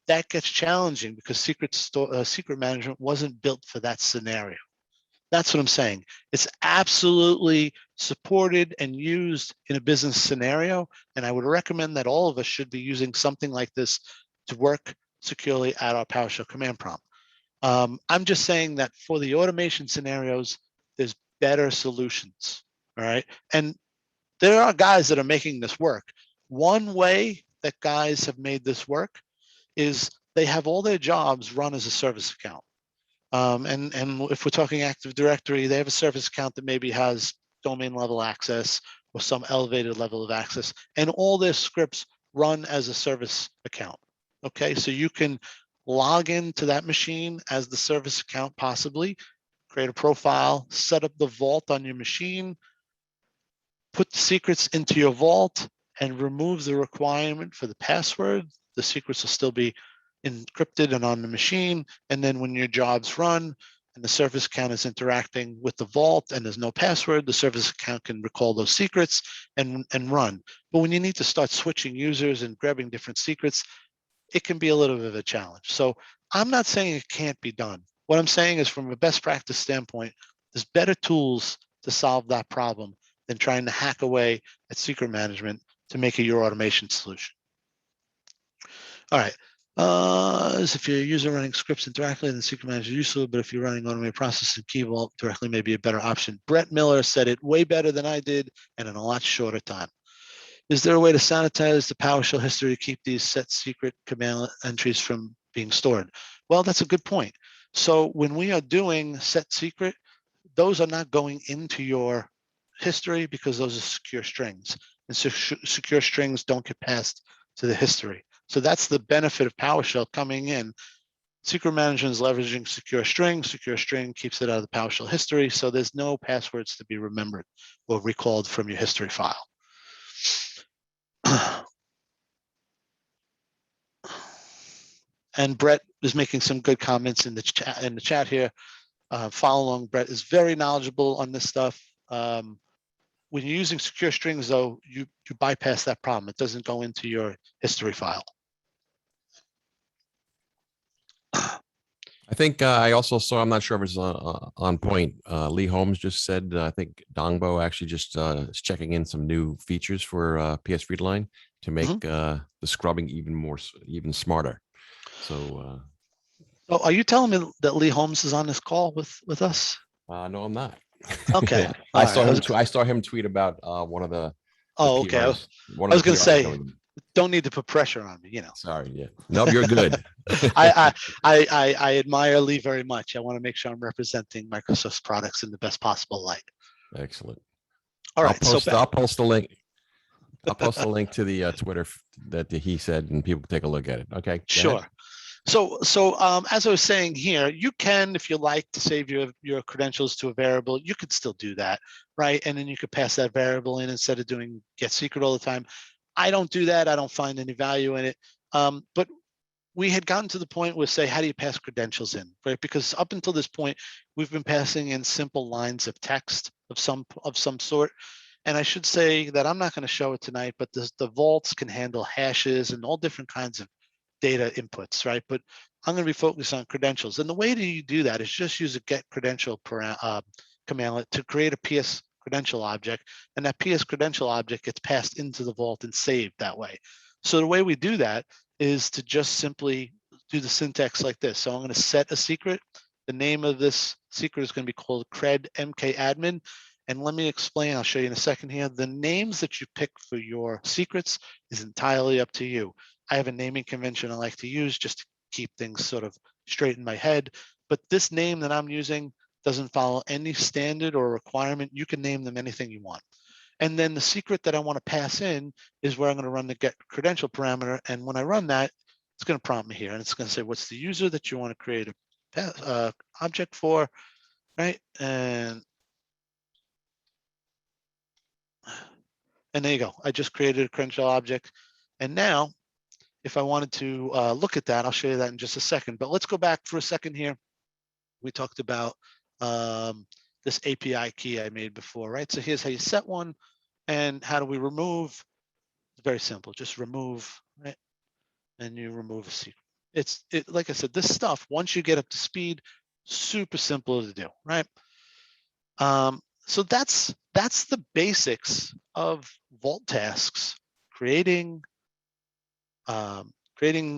that gets challenging because secret management wasn't built for that scenario. That's what I'm saying. It's absolutely supported and used in a business scenario. And I would recommend that all of us should be using something like this to work securely at our PowerShell command prompt. I'm just saying that for the automation scenarios, there's better solutions, all right? And there are guys that are making this work. One way that guys have made this work is they have all their jobs run as a service account. And if we're talking Active Directory, they have a service account that maybe has domain level access or some elevated level of access, and all their scripts run as a service account. Okay, so you can log into that machine as the service account, possibly create a profile, set up the vault on your machine, put the secrets into your vault, and remove the requirement for the password. The secrets will still be encrypted and on the machine. And then when your jobs run and the service account is interacting with the vault and there's no password, the service account can recall those secrets and run. But when you need to start switching users and grabbing different secrets, it can be a little bit of a challenge. So I'm not saying it can't be done. What I'm saying is, from a best practice standpoint, there's better tools to solve that problem than trying to hack away at secret management to make it your automation solution. All right. As if you're a user running scripts interactively, then secret manager is useful, but if you're running automated process in Key Vault directly, may be a better option. Brett Miller said it way better than I did and in a lot shorter time. Is there a way to sanitize the PowerShell history to keep these set secret command entries from being stored? Well, that's a good point. So when we are doing set secret, those are not going into your history because those are secure strings. And so secure strings don't get passed to the history. So that's the benefit of PowerShell coming in. Secret management is leveraging secure string. Secure string keeps it out of the PowerShell history. So there's no passwords to be remembered or recalled from your history file. And Brett is making some good comments in the chat here. Follow along. Brett is very knowledgeable on this stuff. When you're using secure strings, though, you bypass that problem. It doesn't go into your history file.
I think I also saw, I'm not sure if it's on point. Lee Holmes just said, I think Dongbo actually just is checking in some new features for PS Readline to make the scrubbing even smarter. So,
Oh, are you telling me that Lee Holmes is on this call with us?
no, I'm not.
Okay.
I
All
saw
right.
him. I saw him tweet about one of the
Oh, okay.
PRs. One
I
of
was
the
going to
PRs
say,
going.
don't need to put pressure on me, you know.
Sorry, yeah. No, you're good.
I admire Lee very much. I want to make sure I'm representing Microsoft's products in the best possible light.
Excellent.
All right.
I'll post the link. I'll post the link to the Twitter that he said, and people can take a look at it. Okay.
Sure. So as I was saying here, you can, if you like, to save your credentials to a variable, you could still do that, right? And then you could pass that variable in instead of doing get secret all the time. I don't do that. I don't find any value in it. But we had gotten to the point where, say, how do you pass credentials in, right? Because up until this point, we've been passing in simple lines of text of some sort. And I should say that I'm not going to show it tonight, but the vaults can handle hashes and all different kinds of data inputs, right? But I'm going to be focused on credentials. And the way that you do that is just use a get credential commandlet to create a PS credential object. And that PS credential object gets passed into the vault and saved that way. So the way we do that is to just simply do the syntax like this. So I'm going to set a secret. The name of this secret is going to be called cred mkadmin. And let me explain, I'll show you in a second here. The names that you pick for your secrets is entirely up to you. I have a naming convention I like to use just to keep things sort of straight in my head. But this name that I'm using doesn't follow any standard or requirement. You can name them anything you want. And then the secret that I want to pass in is where I'm going to run the get credential parameter. And when I run that, it's going to prompt me here. And it's going to say, what's the user that you want to create a object for, right? And there you go. I just created a credential object. And now, if I wanted to look at that, I'll show you that in just a second. But let's go back for a second here. We talked about this API key I made before, right? So here's how you set one. And how do we remove? It's very simple. Just remove, right? And you remove a secret. Like I said, this stuff, once you get up to speed, super simple to do, right? So that's the basics of vault tasks, creating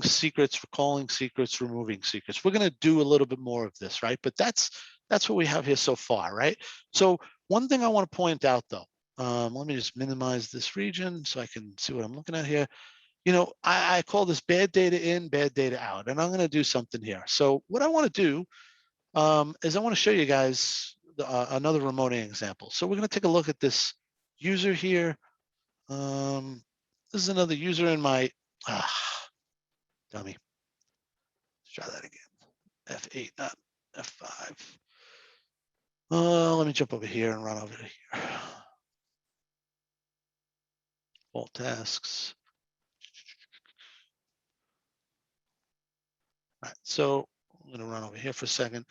secrets, recalling secrets, removing secrets. We're going to do a little bit more of this, right? But that's what we have here so far, right? So one thing I want to point out, though, let me just minimize this region so I can see what I'm looking at here. You know, I call this bad data in, bad data out, and I'm going to do something here. So what I want to do is I want to show you guys another remoting example. So we're going to take a look at this user here. This is another user in my dummy. Let's try that again. F8, not F5. Let me jump over here and run over to here. Vault tasks. All right, so I'm going to run over here for a second.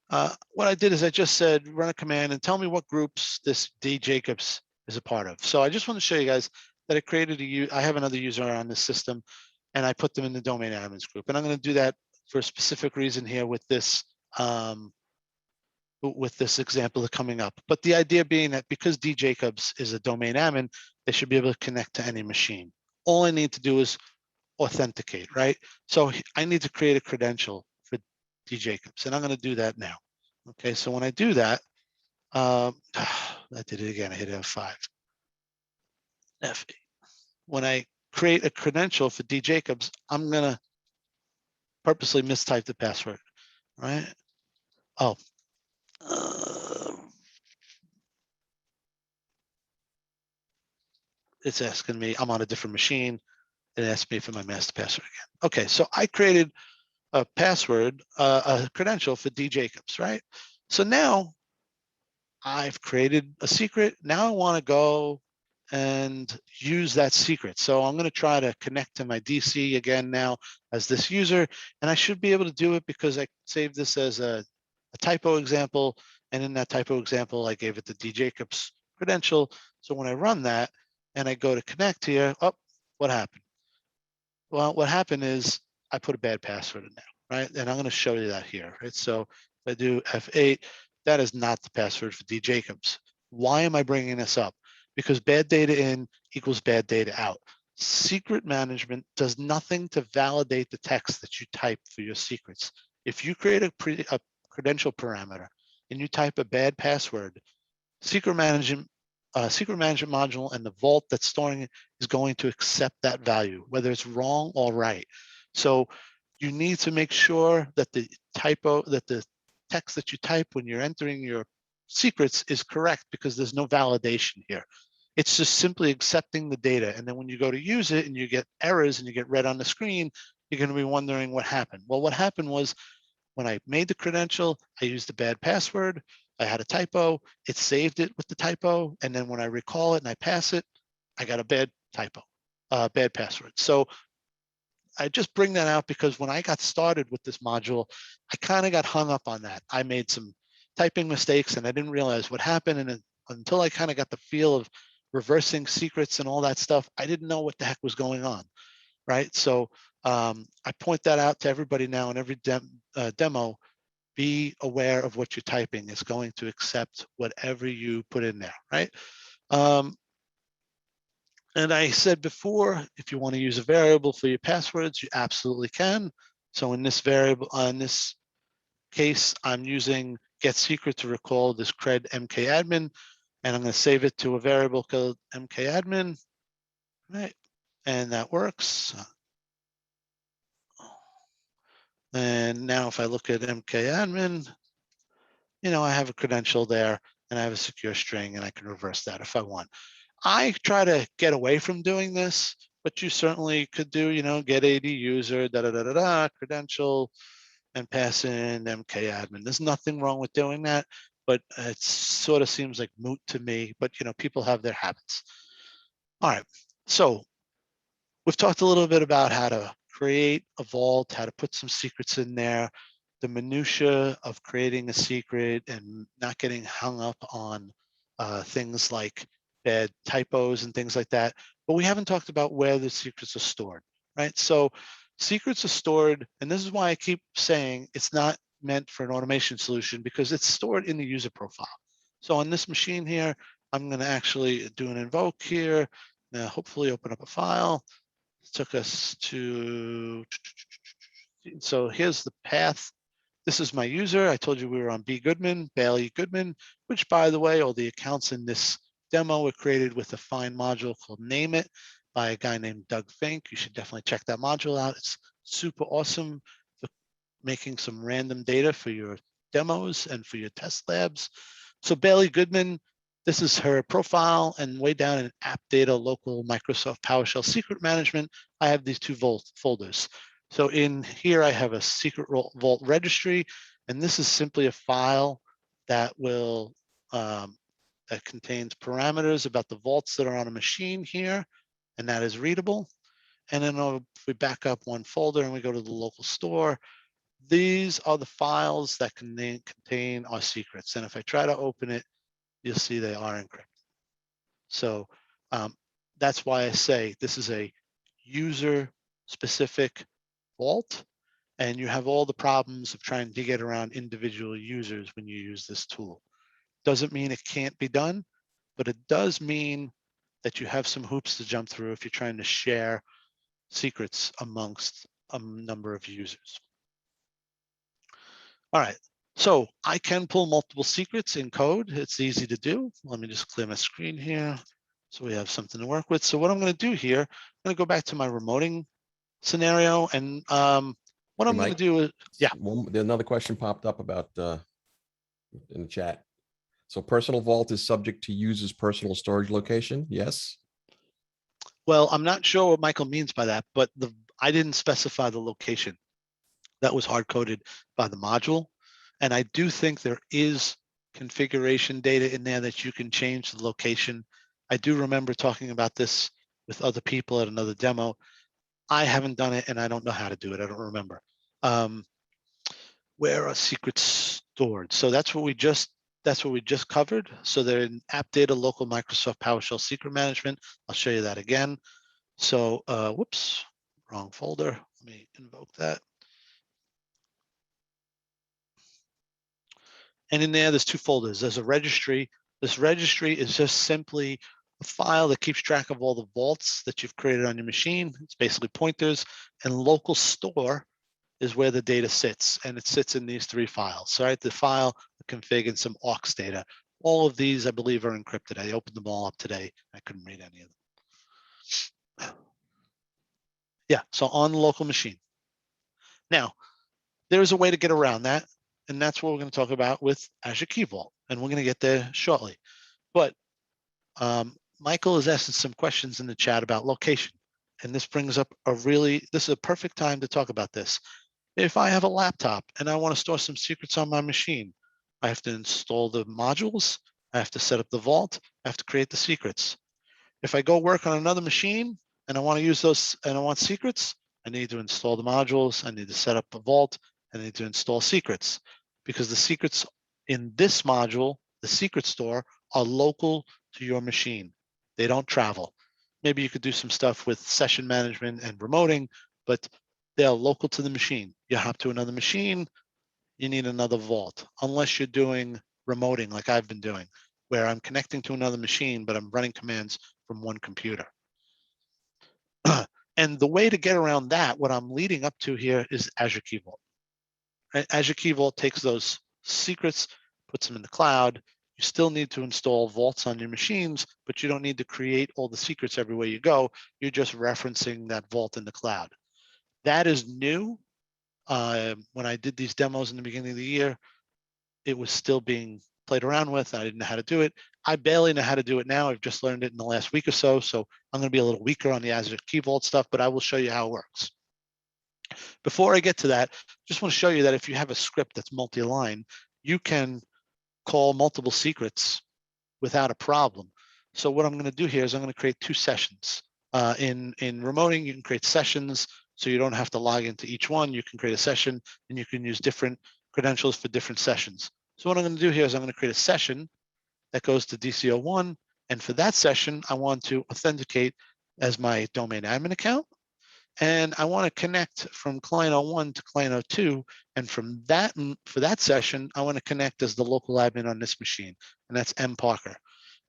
What I did is I just said, run a command and tell me what groups this D Jacobs is a part of. So I just want to show you guys that I created I have another user on this system and I put them in the domain admins group. And I'm going to do that for a specific reason here with this example coming up. But the idea being that because D Jacobs is a domain admin, they should be able to connect to any machine. All I need to do is authenticate, right? So I need to create a credential for D Jacobs, and I'm going to do that now. Okay, so when I do that, I did it again. I hit F5. F8. When I create a credential for D Jacobs, I'm going to purposely mistype the password, right? Oh. It's asking me, I'm on a different machine. it asked me for my master password again. Okay, so I created a password, a credential for D Jacobs, right? So now I've created a secret. Now I want to go and use that secret. So I'm going to try to connect to my DC again now as this user, and I should be able to do it because I saved this as a typo example. And in that typo example, I gave it the D Jacobs credential. So when I run that and I go to connect here, oh, what happened? Well, what happened is I put a bad password in there, right? And I'm going to show you that here, right? So if I do F8, that is not the password for D Jacobs. Why am I bringing this up? Because bad data in equals bad data out. Secret management does nothing to validate the text that you type for your secrets. If you create a credential parameter and you type a bad password, secret management module and the vault that's storing it is going to accept that value, whether it's wrong or right. So you need to make sure that the text that you type when you're entering your secrets is correct, because there's no validation here. It's just simply accepting the data. And then when you go to use it and you get errors and you get red on the screen, you're going to be wondering what happened. Well, what happened was when I made the credential, I used a bad password. I had a typo. It saved it with the typo. And then when I recall it and I pass it, I got a bad typo, bad password. So I just bring that out because when I got started with this module, I kind of got hung up on that. I made some typing mistakes and I didn't realize what happened. And until I kind of got the feel of reversing secrets and all that stuff, I didn't know what the heck was going on, right? So I point that out to everybody now in every demo. Be aware of what you're typing. It's going to accept whatever you put in there, right? And I said before, if you want to use a variable for your passwords, you absolutely can. So in this variable, in this case, I'm using get secret to recall this cred mkadmin, and I'm going to save it to a variable called mkadmin, right? And that works. And now if I look at mkadmin, I have a credential there and I have a secure string, and I can reverse that if I want. I try to get away from doing this, but you certainly could do, get AD user, credential, and pass in mkadmin. There's nothing wrong with doing that, but it sort of seems like moot to me, but people have their habits. All right, so we've talked a little bit about how to create a vault, how to put some secrets in there, the minutia of creating a secret and not getting hung up on things like bad typos and things like that. But we haven't talked about where the secrets are stored, right? So secrets are stored, and this is why I keep saying it's not meant for an automation solution, because it's stored in the user profile. So on this machine here, I'm going to actually do an invoke here, hopefully open up a file. Took us to, so here's the path. This is my user. I told you we were on B Goodman, Bailey Goodman, which, by the way, all the accounts in this demo were created with a fine module called Name It by a guy named Doug Fink. You should definitely check that module out. It's super awesome for making some random data for your demos and for your test labs. So Bailey Goodman, this is her profile, and way down in app data, local Microsoft PowerShell secret management, I have these two folders. So in here, I have a secret vault registry, and this is simply a file that will that contains parameters about the vaults that are on a machine here, and that is readable. And then if we back up one folder and we go to the local store, these are the files that contain our secrets. And if I try to open it, you'll see they are encrypted. So that's why I say this is a user-specific vault, and you have all the problems of trying to get around individual users when you use this tool. Doesn't mean it can't be done, but it does mean that you have some hoops to jump through if you're trying to share secrets amongst a number of users. All right, so I can pull multiple secrets in code. It's easy to do. Let me just clear my screen here so we have something to work with. So what I'm going to do here, I'm going to go back to my remoting scenario, and what I'm going to do is, yeah.
Another question popped up about in the chat. So personal vault is subject to user's personal storage location. Yes.
Well, I'm not sure what Michael means by that, but I didn't specify the location. That was hard coded by the module. And I do think there is configuration data in there that you can change the location. I do remember talking about this with other people at another demo. I haven't done it and I don't know how to do it. I don't remember. Where are secrets stored? So that's what we just covered. So they're in app data, local Microsoft PowerShell secret management. I'll show you that again. So whoops, wrong folder. Let me invoke that. And in there's two folders. There's a registry. This registry is just simply a file that keeps track of all the vaults that you've created on your machine. It's basically pointers. And local store is where the data sits. And it sits in these three files. All right, the file, the config, and some aux data. All of these, I believe, are encrypted. I opened them all up today. I couldn't read any of them. Yeah, so on the local machine. Now, there's a way to get around that. And that's what we're going to talk about with Azure Key Vault. And we're going to get there shortly. But Michael is asking some questions in the chat about location. And this brings up this is a perfect time to talk about this. If I have a laptop and I want to store some secrets on my machine, I have to install the modules. I have to set up the vault. I have to create the secrets. If I go work on another machine and I want to use those and I want secrets, I need to install the modules. I need to set up a vault. I need to install secrets because the secrets in this module, the secret store, are local to your machine. They don't travel. Maybe you could do some stuff with session management and remoting, but they are local to the machine. You hop to another machine, you need another vault, unless you're doing remoting like I've been doing, where I'm connecting to another machine, but I'm running commands from one computer. And the way to get around that, what I'm leading up to here is Azure Key Vault. Right? Azure Key Vault takes those secrets, puts them in the cloud. You still need to install vaults on your machines, but you don't need to create all the secrets everywhere you go. You're just referencing that vault in the cloud. That is new. When I did these demos in the beginning of the year, it was still being played around with. I didn't know how to do it. I barely know how to do it now. I've just learned it in the last week or so. So I'm going to be a little weaker on the Azure Key Vault stuff, but I will show you how it works. Before I get to that, just want to show you that if you have a script that's multi-line, you can call multiple secrets without a problem. So what I'm going to do here is I'm going to create two sessions. In remoting, you can create sessions, so you don't have to log into each one. You can create a session, and you can use different credentials for different sessions. So what I'm going to do here is I'm going to create a session that goes to DC01, and for that session, I want to authenticate as my domain admin account, and I want to connect from client 01 to client 02, and from that, for that session, I want to connect as the local admin on this machine, and that's M. Parker.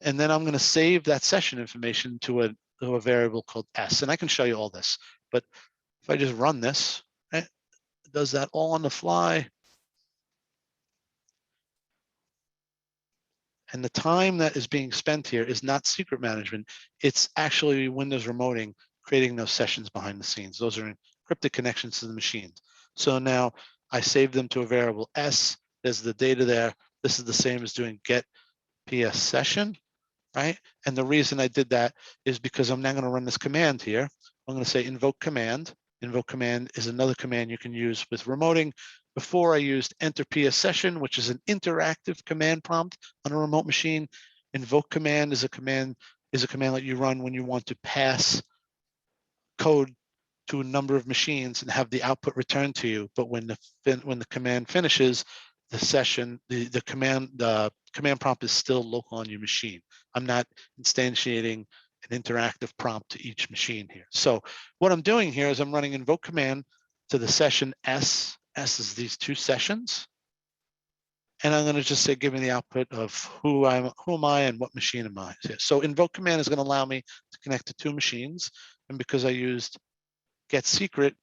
And then I'm going to save that session information to a variable called S, and I can show you all this. But if I just run this, right, it does that all on the fly. And the time that is being spent here is not secret management. It's actually Windows remoting, creating those sessions behind the scenes. Those are encrypted connections to the machines. So now I save them to a variable S. There's the data there. This is the same as doing get PS session, right? And the reason I did that is because I'm now going to run this command here. I'm going to say invoke command. Invoke command is another command you can use with remoting. Before I used enter PS session, which is an interactive command prompt on a remote machine. Invoke command is a command that you run when you want to pass code to a number of machines and have the output returned to you. But when the command finishes, the session, the command prompt is still local on your machine. I'm not instantiating an interactive prompt to each machine here. So what I'm doing here is I'm running invoke command to the session S. S is these two sessions. And I'm going to just say, give me the output of who am I and what machine am I. So invoke command is going to allow me to connect to two machines. And because I used get secret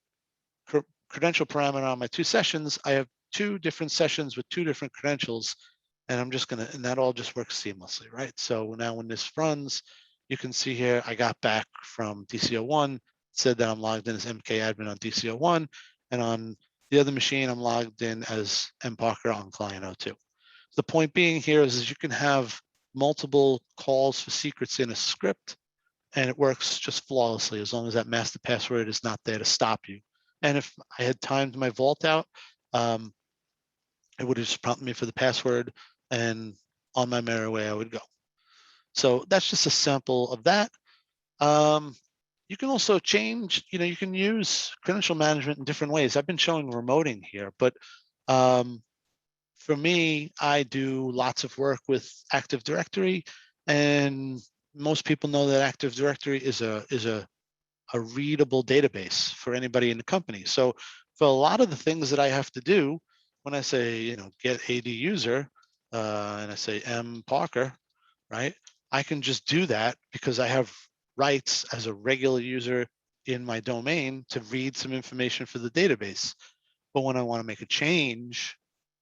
credential parameter on my two sessions, I have two different sessions with two different credentials. And I'm just going to, and that all just works seamlessly, right? So now when this runs, you can see here, I got back from DC01, said that I'm logged in as MK admin on DC01, and on the other machine, I'm logged in as M. Parker on client 02. The point being here is you can have multiple calls for secrets in a script, and it works just flawlessly as long as that master password is not there to stop you. And if I had timed my vault out, it would have just prompted me for the password, and on my merry way I would go. So that's just a sample of that. You can also change, you can use credential management in different ways. I've been showing remoting here, but for me, I do lots of work with Active Directory, and most people know that Active Directory is a readable database for anybody in the company. So for a lot of the things that I have to do, when I say, get AD user, and I say M Parker, right? I can just do that because I have rights as a regular user in my domain to read some information for the database. But when I want to make a change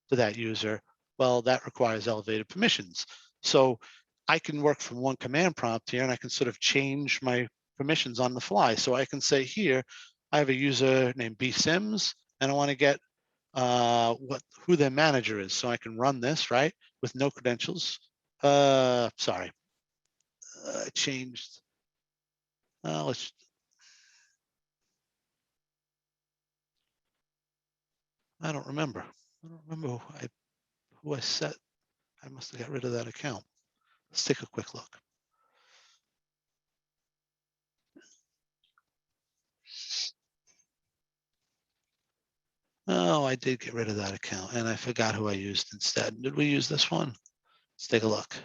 to that user, well, that requires elevated permissions. So I can work from one command prompt here, and I can sort of change my permissions on the fly. So I can say here, I have a user named B Sims, and I want to get who their manager is. So I can run this, right, with no credentials. Sorry, I changed. Let's. I don't remember. I don't remember who I set. I must have got rid of that account. Let's take a quick look. Oh, I did get rid of that account, and I forgot who I used instead. Did we use this one? Let's take a look.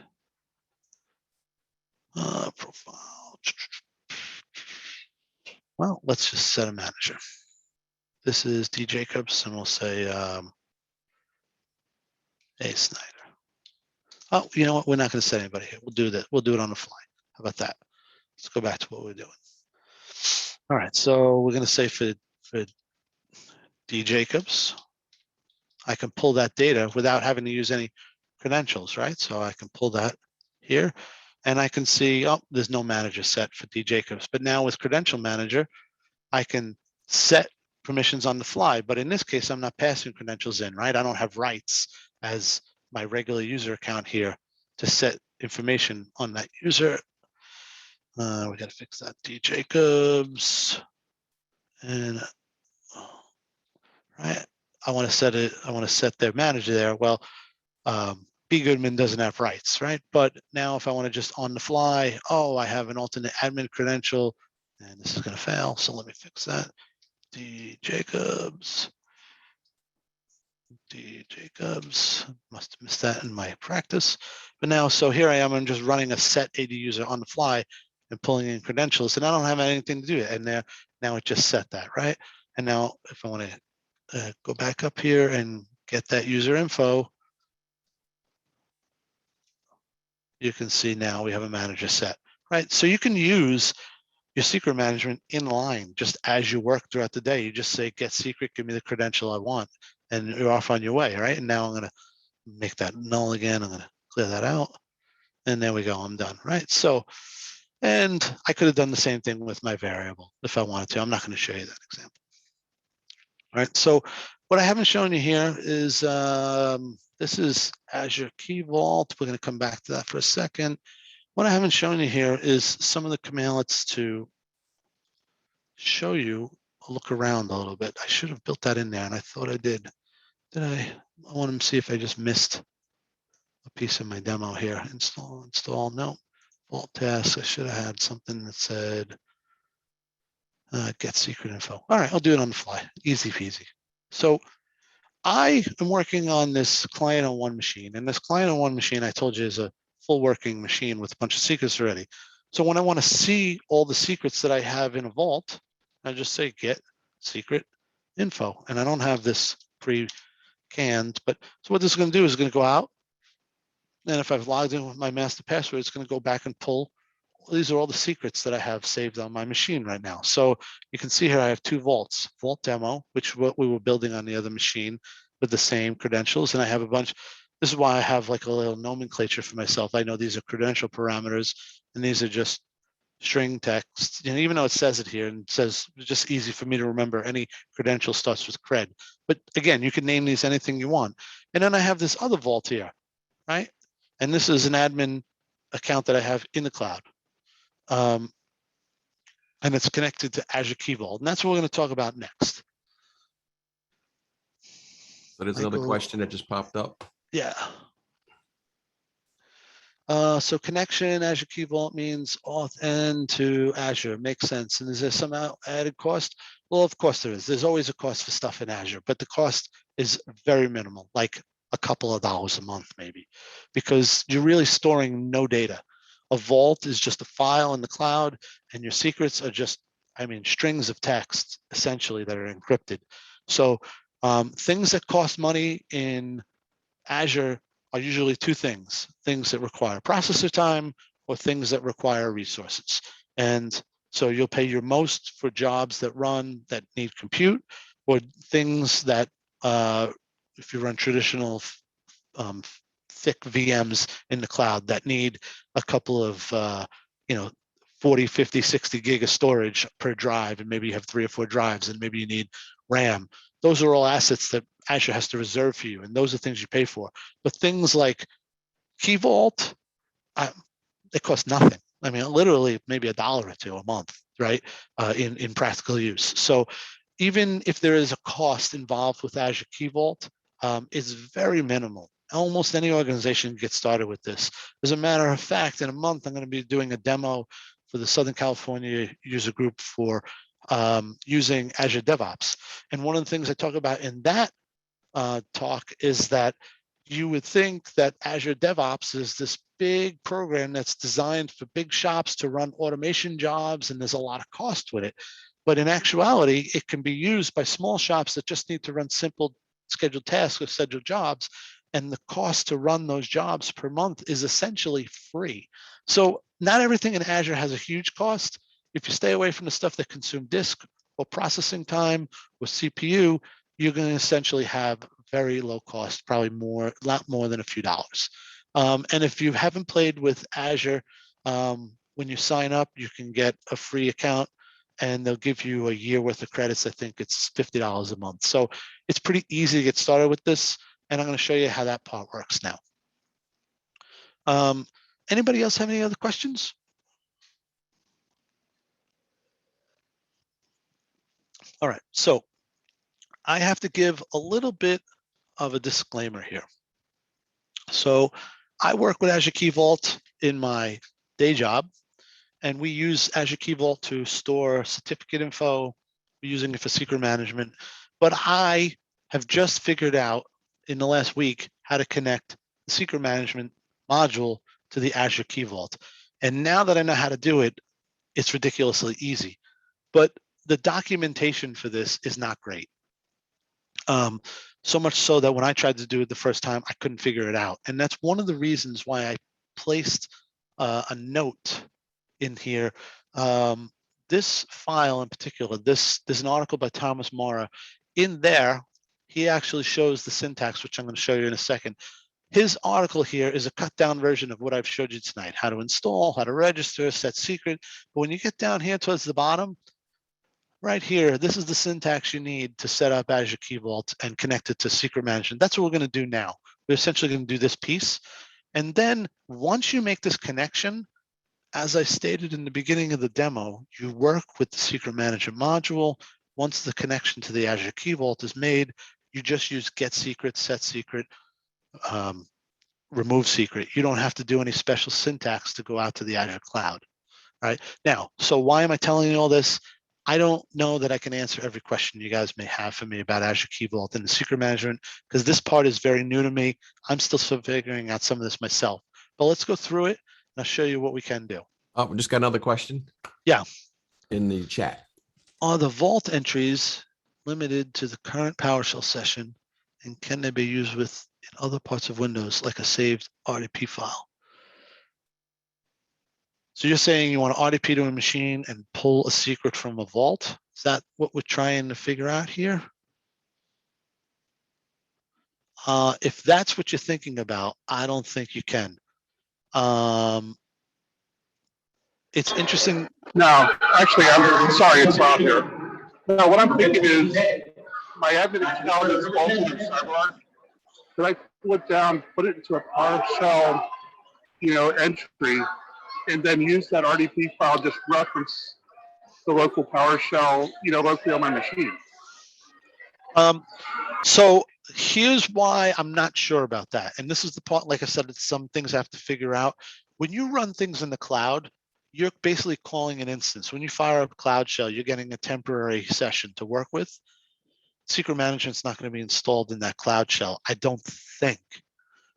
Profile. Well, let's just set a manager. This is D Jacobs, and we'll say A Snyder. Oh, you know what? We're not going to set anybody here. We'll do that. We'll do it on the fly. How about that? Let's go back to what we're doing. All right, so we're going to say for D Jacobs, I can pull that data without having to use any credentials, right? So I can pull that here, and I can see, oh, there's no manager set for D Jacobs. But now with Credential Manager, I can set permissions on the fly. But in this case, I'm not passing credentials in, right? I don't have rights as my regular user account here to set information on that user. We got to fix that. D Jacobs, and right, I want to set it. I want to set their manager there. Well, B Goodman doesn't have rights, right? But now if I want to just on the fly, oh, I have an alternate admin credential, and this is going to fail. So let me fix that. D Jacobs. D Jacobs, must have missed that in my practice. But now, so here I am, I'm just running a set AD user on the fly and pulling in credentials, and I don't have anything to do it. And now it just set that, right? And now if I want to go back up here and get that user info, you can see now we have a manager set, right? So you can use your secret management in line just as you work throughout the day. You just say, get secret, give me the credential I want, and you're off on your way, right? And now I'm going to make that null again. I'm going to clear that out. And there we go. I'm done, right? So, and I could have done the same thing with my variable if I wanted to. I'm not going to show you that example. All right. So what I haven't shown you here is this is Azure Key Vault. We're going to come back to that for a second. What I haven't shown you here is some of the commandlets to show you a look around a little bit. I should have built that in there, and I thought I did. Did I? I want to see if I just missed a piece of my demo here. Install, no. Vault task, I should have had something that said get secret info. All right, I'll do it on the fly, easy peasy. So I am working on this client on one machine, and this client on one machine I told you is a full working machine with a bunch of secrets already. So when I want to see all the secrets that I have in a vault, I just say get secret info, and I don't have this pre-canned, but so what this is going to do is going to go out, and if I've logged in with my master password, it's going to go back and pull. These are all the secrets that I have saved on my machine right now. So you can see here I have two vaults, Vault Demo, which what we were building on the other machine with the same credentials. And I have a bunch. This is why I have like a little nomenclature for myself. I know these are credential parameters, and these are just string text. And even though it says it here and it says it's just easy for me to remember, any credential starts with cred. But again, you can name these anything you want. And then I have this other vault here, right? And this is an admin account that I have in the cloud. and it's connected to Azure Key Vault. And that's what we're going to talk about next.
So there's another
Michael,
question that just popped up.
yeah. So connection Azure Key Vault means auth end to Azure. Makes sense. And is there some added cost? Well, of course there is. There's always a cost for stuff in Azure, but the cost is very minimal, like a couple of dollars a month maybe, because you're really storing no data. A vault is just a file in the cloud, and your secrets are just, I mean, strings of text essentially that are encrypted. So things that cost money in Azure are usually two things that require processor time or things that require resources. And so you'll pay your most for jobs that run that need compute, or things that if you run traditional thick VMs in the cloud that need a couple of 40, 50, 60 gig of storage per drive, and maybe you have 3 or 4 drives, and maybe you need RAM. Those are all assets that Azure has to reserve for you, and those are things you pay for. But things like Key Vault, it costs nothing. I mean, literally maybe $1 or $2 a month, right? In practical use. So even if there is a cost involved with Azure Key Vault, it's very minimal. Almost any organization can get started with this. As a matter of fact, in a month, I'm going to be doing a demo for the Southern California user group for using Azure DevOps. And one of the things I talk about in that talk is that you would think that Azure DevOps is this big program that's designed for big shops to run automation jobs, and there's a lot of cost with it. But in actuality, it can be used by small shops that just need to run simple scheduled tasks or scheduled jobs. And the cost to run those jobs per month is essentially free. So not everything in Azure has a huge cost. If you stay away from the stuff that consume disk or processing time or CPU, you're going to essentially have very low cost, probably a lot more than a few dollars. And if you haven't played with Azure, when you sign up, you can get a free account, and they'll give you a year worth of credits. I think it's $50 a month. So it's pretty easy to get started with this. And I'm going to show you how that part works now. Anybody else have any other questions? All right, so I have to give a little bit of a disclaimer here. So I work with Azure Key Vault in my day job, and we use Azure Key Vault to store certificate info. We're using it for secret management, but I have just figured out in the last week how to connect the secret management module to the Azure Key Vault. And now that I know how to do it, it's ridiculously easy. But the documentation for this is not great. So much so that when I tried to do it the first time, I couldn't figure it out. And that's one of the reasons why I placed a note in here. This file in particular, there's an article by Thomas Mara. In there, he actually shows the syntax, which I'm going to show you in a second. His article here is a cut down version of what I've showed you tonight, how to install, how to register, set secret. But when you get down here towards the bottom, right here, this is the syntax you need to set up Azure Key Vault and connect it to secret management. That's what we're going to do now. We're essentially going to do this piece. And then once you make this connection, as I stated in the beginning of the demo, you work with the secret management module. Once the connection to the Azure Key Vault is made, you just use get secret, set secret, remove secret. You don't have to do any special syntax to go out to the Azure cloud. Right now, so why am I telling you all this? I don't know that I can answer every question you guys may have for me about Azure Key Vault and the secret management, because this part is very new to me. I'm still figuring out some of this myself, but let's go through it and I'll show you what we can do.
Oh, we just got another question.
Yeah.
In the chat.
Are the vault entries limited to the current PowerShell session, and can they be used in other parts of Windows, like a saved RDP file? So you're saying you want to RDP to a machine and pull a secret from a vault? Is that what we're trying to figure out here? If that's what you're thinking about, I don't think you can. It's interesting.
No, actually, I'm sorry, it's not here. No, what I'm thinking is my admin account is also in CyberArk. Could I pull it down, put it into a PowerShell, entry, and then use that RDP file, just reference the local PowerShell, locally on my machine?
So here's why I'm not sure about that. And this is the part, like I said, it's some things I have to figure out. When you run things in the cloud, you're basically calling an instance. When you fire up Cloud Shell, you're getting a temporary session to work with. Secret management's not going to be installed in that Cloud Shell, I don't think.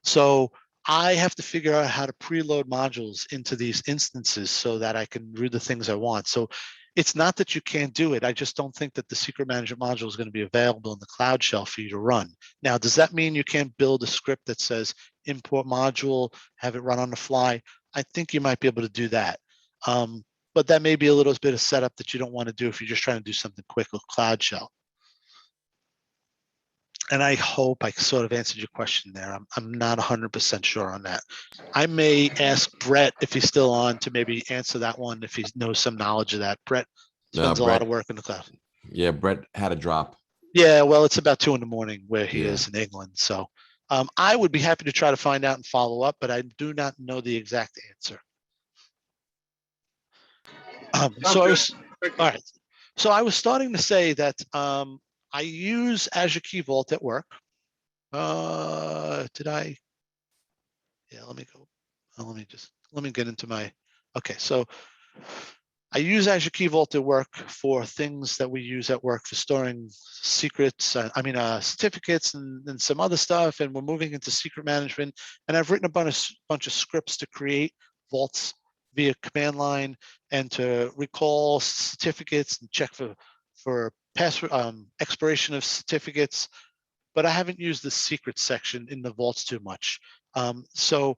So I have to figure out how to preload modules into these instances so that I can do the things I want. So it's not that you can't do it. I just don't think that the secret management module is going to be available in the Cloud Shell for you to run. Now, does that mean you can't build a script that says import module, have it run on the fly? I think you might be able to do that. But that may be a little bit of setup that you don't want to do if you're just trying to do something quick with Cloud Shell. And I hope I sort of answered your question there. I'm not 100% sure on that. I may ask Brett if he's still on to maybe answer that one if he knows some knowledge of that. Brett spends a lot of work in the cloud.
Yeah, Brett had a drop.
Yeah, well, it's about 2 a.m. where he
Yeah.
is in England. So I would be happy to try to find out and follow up, but I do not know the exact answer. So I was, all right. So I was starting to say that I use Azure Key Vault at work. Did I? Yeah, let me go. Let me get into my, okay. So I use Azure Key Vault at work for things that we use at work for storing secrets, certificates and some other stuff. And we're moving into secret management. And I've written a bunch of scripts to create vaults via command line and to recall certificates and check for password expiration of certificates. But I haven't used the secret section in the vaults too much. So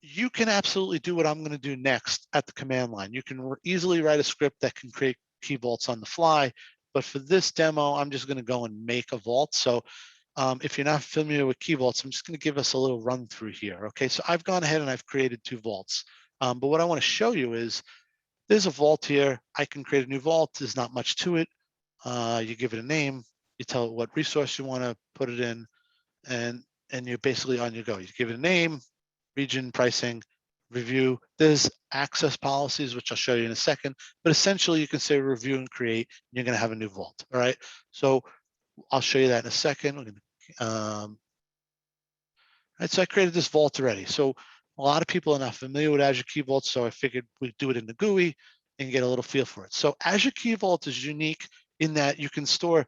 you can absolutely do what I'm going to do next at the command line. You can easily write a script that can create key vaults on the fly. But for this demo, I'm just going to go and make a vault. So if you're not familiar with key vaults, I'm just going to give us a little run through here. Okay, so I've gone ahead and I've created 2 vaults. But what I want to show you is there's a vault here. I can create a new vault. There's not much to it. You give it a name. You tell it what resource you want to put it in, and you're basically on your go. You give it a name, region, pricing, review. There's access policies, which I'll show you in a second, but essentially you can say review and create, and you're going to have a new vault. All right. So I'll show you that in a second. We're going to, all right, so I created this vault already. So a lot of people are not familiar with Azure Key Vault, so I figured we'd do it in the GUI and get a little feel for it. So Azure Key Vault is unique in that you can store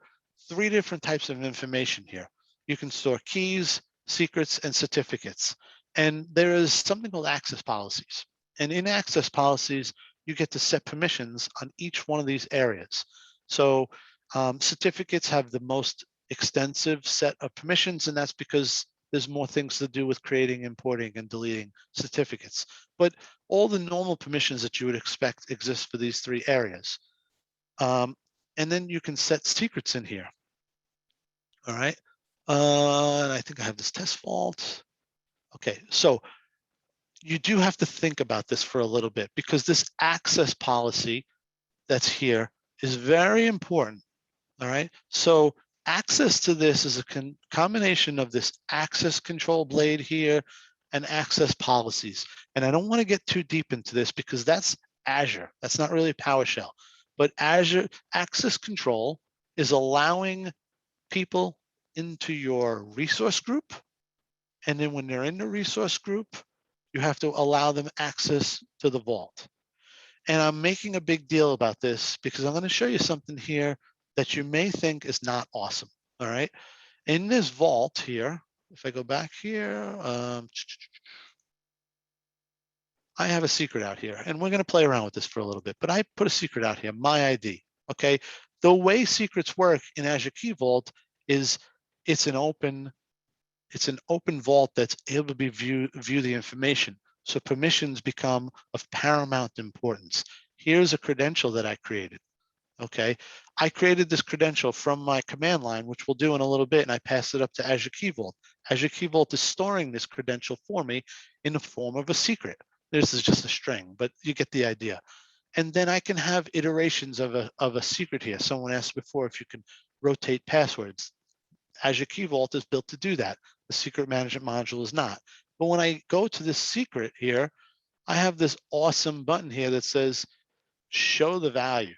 3 different types of information here. You can store keys, secrets, and certificates. And there is something called access policies. And in access policies, you get to set permissions on each one of these areas. So certificates have the most extensive set of permissions, and that's because there's more things to do with creating, importing, and deleting certificates. But all the normal permissions that you would expect exist for these 3 areas. And then you can set secrets in here. All right. And I think I have this test vault. Okay, so you do have to think about this for a little bit because this access policy that's here is very important. All right. So access to this is a combination of this access control blade here and access policies. And I don't want to get too deep into this because that's Azure. That's not really PowerShell. But Azure access control is allowing people into your resource group. And then when they're in the resource group, you have to allow them access to the vault. And I'm making a big deal about this because I'm going to show you something here that you may think is not awesome. All right. In this vault here, if I go back here, I have a secret out here and we're going to play around with this for a little bit, but I put a secret out here, my ID. Okay. The way secrets work in Azure Key Vault is it's an open vault that's able to be view the information. So permissions become of paramount importance. Here's a credential that I created. Okay, I created this credential from my command line, which we'll do in a little bit, and I pass it up to Azure Key Vault. Azure Key Vault is storing this credential for me in the form of a secret. This is just a string, but you get the idea. And then I can have iterations of a secret here. Someone asked before if you can rotate passwords. Azure Key Vault is built to do that. The secret management module is not. But when I go to this secret here, I have this awesome button here that says show the value.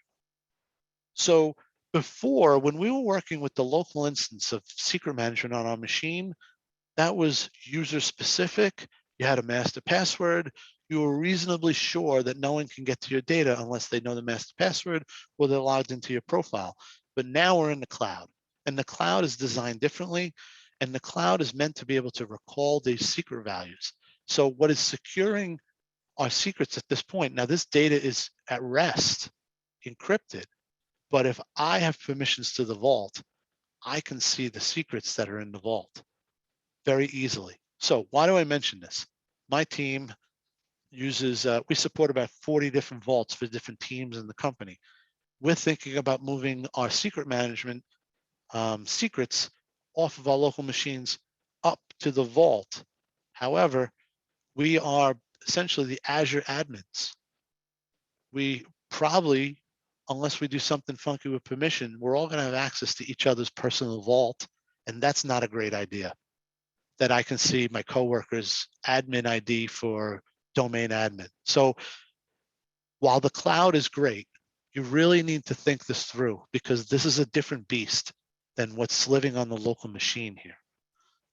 So before, when we were working with the local instance of secret management on our machine, that was user specific. You had a master password. You were reasonably sure that no one can get to your data unless they know the master password or they're logged into your profile. But now we're in the cloud, and the cloud is designed differently, and the cloud is meant to be able to recall these secret values. So what is securing our secrets at this point, now this data is at rest, encrypted, but if I have permissions to the vault, I can see the secrets that are in the vault very easily. So why do I mention this? My team uses, we support about 40 different vaults for different teams in the company. We're thinking about moving our secret management secrets off of our local machines up to the vault. However, we are essentially the Azure admins. We probably, unless we do something funky with permission, we're all going to have access to each other's personal vault, and that's not a great idea. That I can see my coworker's admin ID for domain admin. So while the cloud is great, you really need to think this through, because this is a different beast than what's living on the local machine here,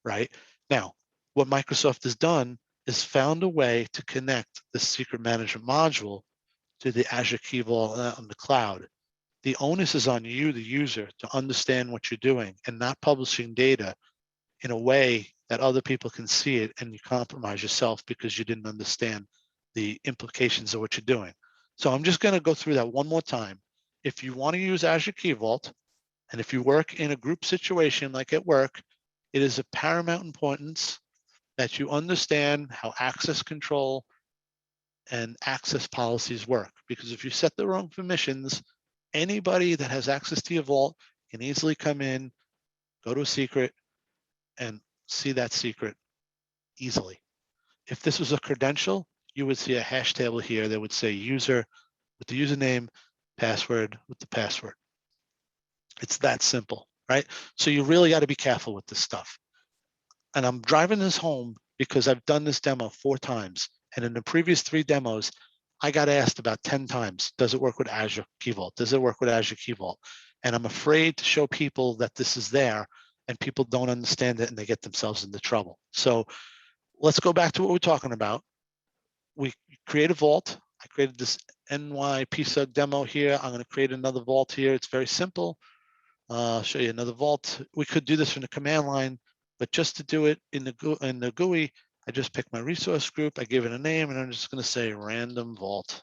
right? Now, what Microsoft has done is found a way to connect the secret management module to the Azure Key Vault on the cloud. The onus is on you, the user, to understand what you're doing and not publishing data in a way that other people can see it and you compromise yourself because you didn't understand the implications of what you're doing. So I'm just going to go through that one more time. If you want to use Azure Key Vault, and if you work in a group situation like at work, it is of paramount importance that you understand how access control and access policies work. Because if you set the wrong permissions, anybody that has access to your vault can easily come in, go to a secret, and see that secret easily. If this was a credential, you would see a hash table here that would say user with the username, password with the password. It's that simple, right? So you really got to be careful with this stuff. And I'm driving this home because I've done this demo 4 times. And in the previous 3 demos, I got asked about 10 times, does it work with Azure Key Vault? Does it work with Azure Key Vault? And I'm afraid to show people that this is there and people don't understand it and they get themselves into trouble. So let's go back to what we're talking about. We create a vault. I created this NYPSUG demo here. I'm going to create another vault here. It's very simple. I'll show you another vault. We could do this from the command line, but just to do it in the GUI, I just pick my resource group, I give it a name, and I'm just going to say random vault.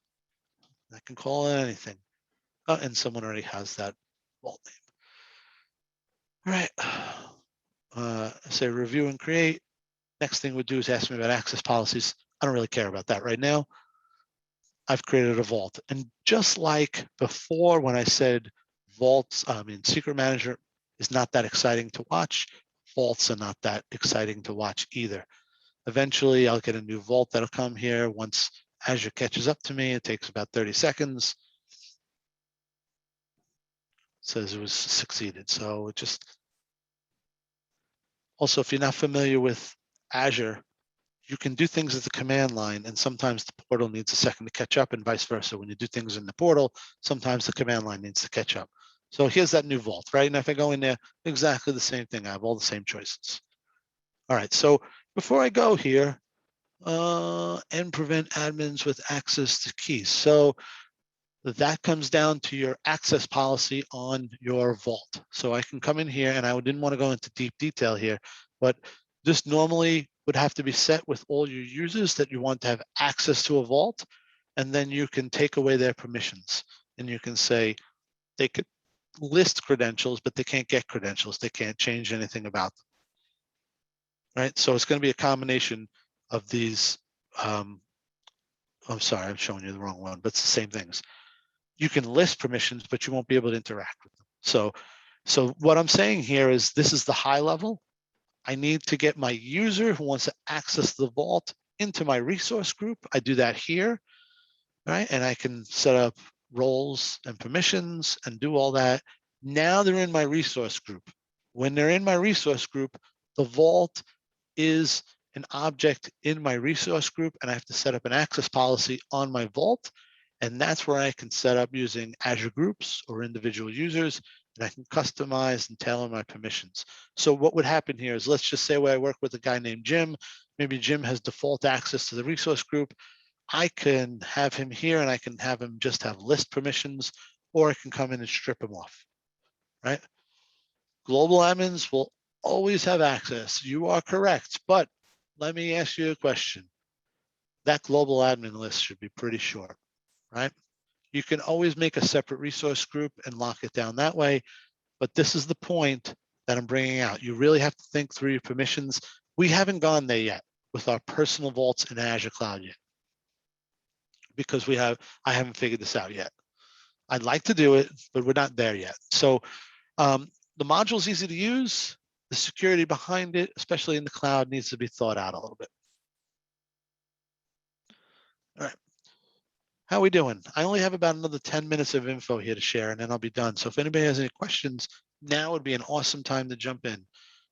I can call it anything. Oh, and someone already has that vault name. All right. Say review and create. Next thing we do is ask me about access policies. I don't really care about that right now. I've created a vault. And just like before when I said vaults, secret manager is not that exciting to watch, vaults are not that exciting to watch either. Eventually I'll get a new vault that'll come here. Once Azure catches up to me, it takes about 30 seconds. It says it was succeeded. So it just, also if you're not familiar with Azure, you can do things at the command line, and sometimes the portal needs a second to catch up, and vice versa. When you do things in the portal, sometimes the command line needs to catch up. So here's that new vault, right? And if I go in there, exactly the same thing. I have all the same choices. All right, so before I go here, and prevent admins with access to keys. So that comes down to your access policy on your vault. So I can come in here, and I didn't want to go into deep detail here, but this normally would have to be set with all your users that you want to have access to a vault, and then you can take away their permissions. And you can say they could list credentials, but they can't get credentials. They can't change anything about them, right? So it's going to be a combination of these. I'm sorry, I'm showing you the wrong one, but it's the same things. You can list permissions, but you won't be able to interact with them. So what I'm saying here is this is the high level. I need to get my user who wants to access the vault into my resource group. I do that here, right? And I can set up roles and permissions and do all that. Now they're in my resource group. When they're in my resource group, the vault is an object in my resource group, and I have to set up an access policy on my vault. And that's where I can set up using Azure groups or individual users, and I can customize and tailor my permissions. So what would happen here is, let's just say where I work with a guy named Jim. Maybe Jim has default access to the resource group. I can have him here and I can have him just have list permissions, or I can come in and strip him off, right? Global admins will always have access. You are correct, but let me ask you a question. That global admin list should be pretty short, right? You can always make a separate resource group and lock it down that way, but this is the point that I'm bringing out. You really have to think through your permissions. We haven't gone there yet with our personal vaults in Azure Cloud yet, because I haven't figured this out yet. I'd like to do it, but we're not there yet. So the module is easy to use. The security behind it, especially in the cloud, needs to be thought out a little bit. All right. How are we doing? I only have about another 10 minutes of info here to share, and then I'll be done. So if anybody has any questions, now would be an awesome time to jump in.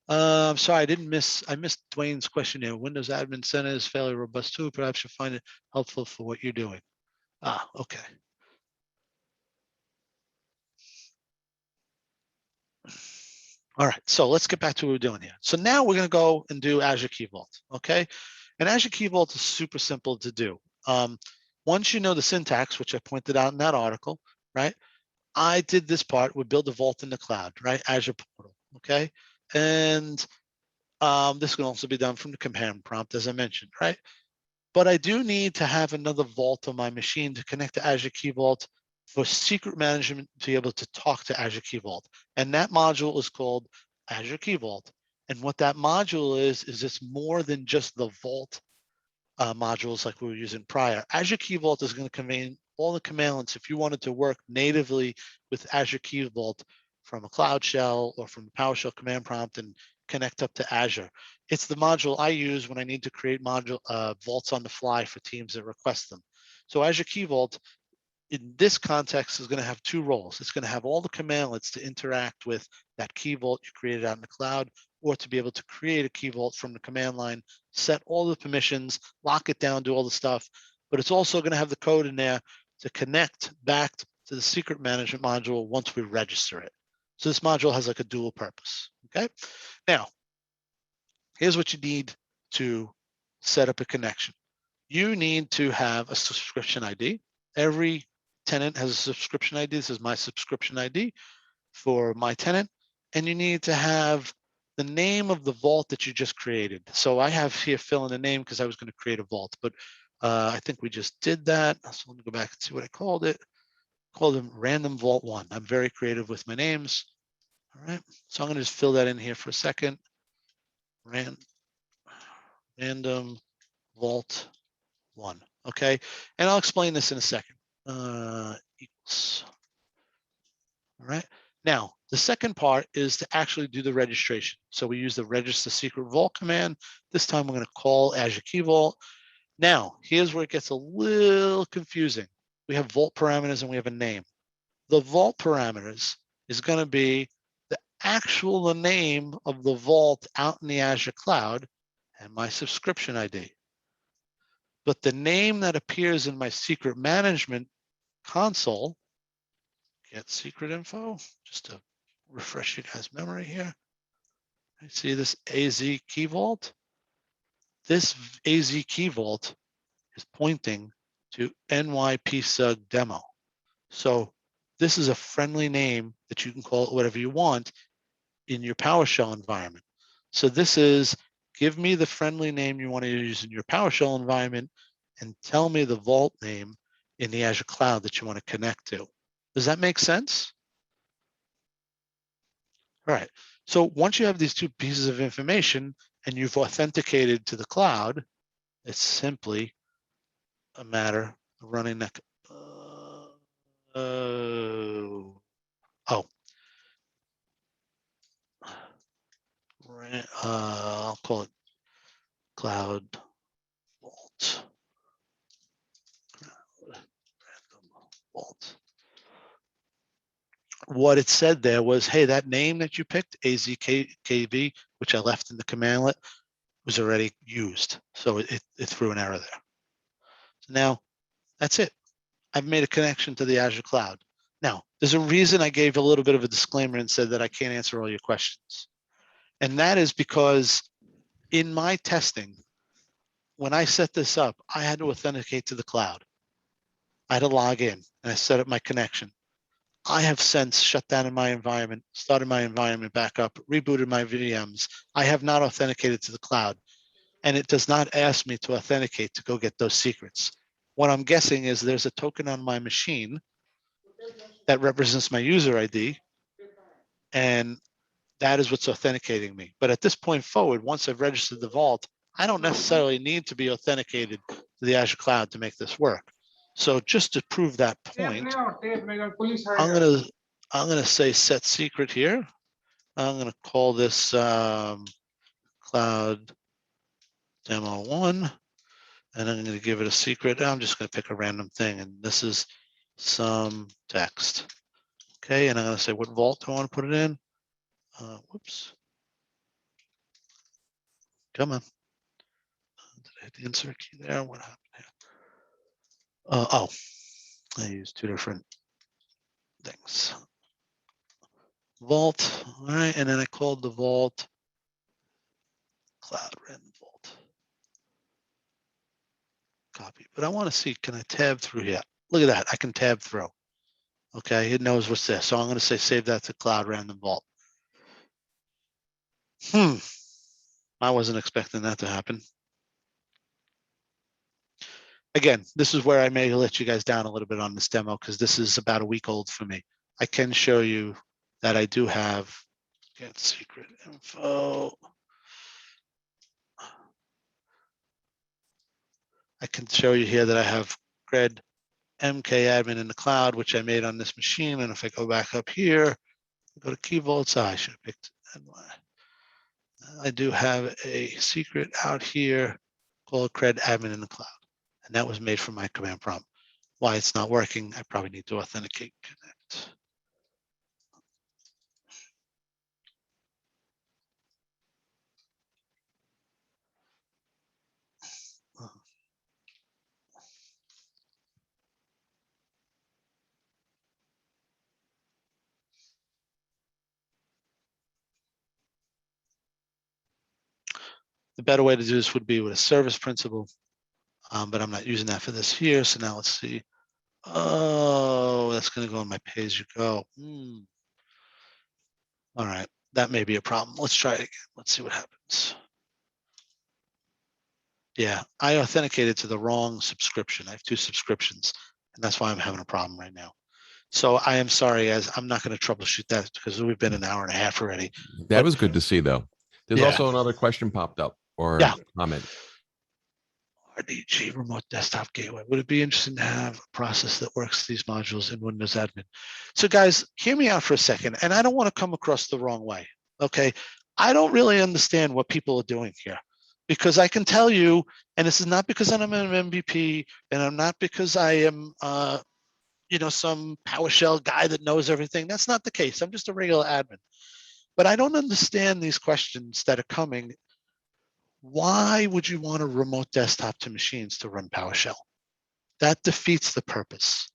I'm sorry, I missed Dwayne's question here. Windows Admin Center is fairly robust too. Perhaps you'll find it helpful for what you're doing. Okay. All right, so let's get back to what we're doing here. So now we're going to go and do Azure Key Vault, okay? And Azure Key Vault is super simple to do. Once you know the syntax, which I pointed out in that article, right? I did this part, we build a vault in the cloud, right? Azure portal, okay? And this can also be done from the command prompt, as I mentioned, right? But I do need to have another vault on my machine to connect to Azure Key Vault for secret management to be able to talk to Azure Key Vault. And that module is called Azure Key Vault. And what that module is it's more than just the vault modules like we were using prior. Azure Key Vault is going to contain all the commandlets if you wanted to work natively with Azure Key Vault from a Cloud Shell or from the PowerShell command prompt and connect up to Azure. It's the module I use when I need to create vaults on the fly for teams that request them. So Azure Key Vault in this context is going to have two roles. It's going to have all the commandlets to interact with that key vault you created out in the cloud, or to be able to create a key vault from the command line, set all the permissions, lock it down, do all the stuff. But it's also going to have the code in there to connect back to the secret management module once we register it. So this module has like a dual purpose, okay? Now, here's what you need to set up a connection. You need to have a subscription ID. Every tenant has a subscription ID. This is my subscription ID for my tenant. And you need to have the name of the vault that you just created. So I have here fill in the name because I was going to create a vault, but I think we just did that. So let me go back and see what I called it. Called them Random Vault 1. I'm very creative with my names. All right. So I'm going to just fill that in here for a second. Random Vault 1. Okay. And I'll explain this in a second. Equals. All right. Now, the second part is to actually do the registration. So we use the register secret vault command. This time we're going to call Azure Key Vault. Now, here's where it gets a little confusing. We have vault parameters and we have a name. The vault parameters is going to be the actual name of the vault out in the Azure cloud and my subscription ID. But the name that appears in my secret management console, get secret info, just to refresh you guys' memory here. I see this AZ Key Vault. This AZ Key Vault is pointing to NYPSUG demo. So this is a friendly name that you can call it whatever you want in your PowerShell environment. So this is, give me the friendly name you want to use in your PowerShell environment and tell me the vault name in the Azure cloud that you want to connect to. Does that make sense? All right. So once you have these two pieces of information and you've authenticated to the cloud, it's simply a matter of running that. I'll call it Cloud Vault. Random Vault. What it said there was, hey, that name that you picked, AZKV, which I left in the commandlet, was already used. So it threw an error there. So now that's it. I've made a connection to the Azure cloud. Now, there's a reason I gave a little bit of a disclaimer and said that I can't answer all your questions. And that is because in my testing, when I set this up, I had to authenticate to the cloud. I had to log in and I set up my connection. I have since shut down in my environment, started my environment back up, rebooted my VMs. I have not authenticated to the cloud, and it does not ask me to authenticate to go get those secrets. What I'm guessing is there's a token on my machine that represents my user ID, and that is what's authenticating me. But at this point forward, once I've registered the vault, I don't necessarily need to be authenticated to the Azure cloud to make this work. So just to prove that point, I'm gonna say set secret here. I'm gonna call this cloud demo 1, and I'm gonna give it a secret. I'm just gonna pick a random thing, and this is some text. Okay, and I'm gonna say what vault do I want to put it in? Whoops. Come on. Did I hit the insert key there? What happened here? Oh, I used 2 different things. Vault, all right, and then I called the vault cloud random vault. Copy, but I want to see, can I tab through here? Look at that, I can tab through. Okay, it knows what's there. So I'm going to say save that to cloud random vault. I wasn't expecting that to happen. Again, this is where I may let you guys down a little bit on this demo because this is about a week old for me. I can show you that I do have get secret info. I can show you here that I have cred mkadmin in the cloud, which I made on this machine. And if I go back up here, go to key vaults, I should have picked NY. I do have a secret out here called cred admin in the cloud. And that was made from my command prompt. Why it's not working, I probably need to authenticate connect. The better way to do this would be with a service principal, but I'm not using that for this here. So now let's see. Oh, that's going to go on my pay as you go. All right, that may be a problem. Let's try it again. Let's see what happens. Yeah, I authenticated to the wrong subscription. I have 2 subscriptions, and that's why I'm having a problem right now. So I am sorry, guys. I'm not going to troubleshoot that because we've been an hour and a half already.
That was good to see, though. There's also another question popped up or comment.
RDG remote desktop gateway. Would it be interesting to have a process that works these modules in Windows admin? So guys, hear me out for a second. And I don't want to come across the wrong way. Okay. I don't really understand what people are doing here because I can tell you, and this is not because I'm an MVP and I'm not because I am, some PowerShell guy that knows everything. That's not the case. I'm just a regular admin. But I don't understand these questions that are coming. Why would you want a remote desktop to machines to run PowerShell? That defeats the purpose.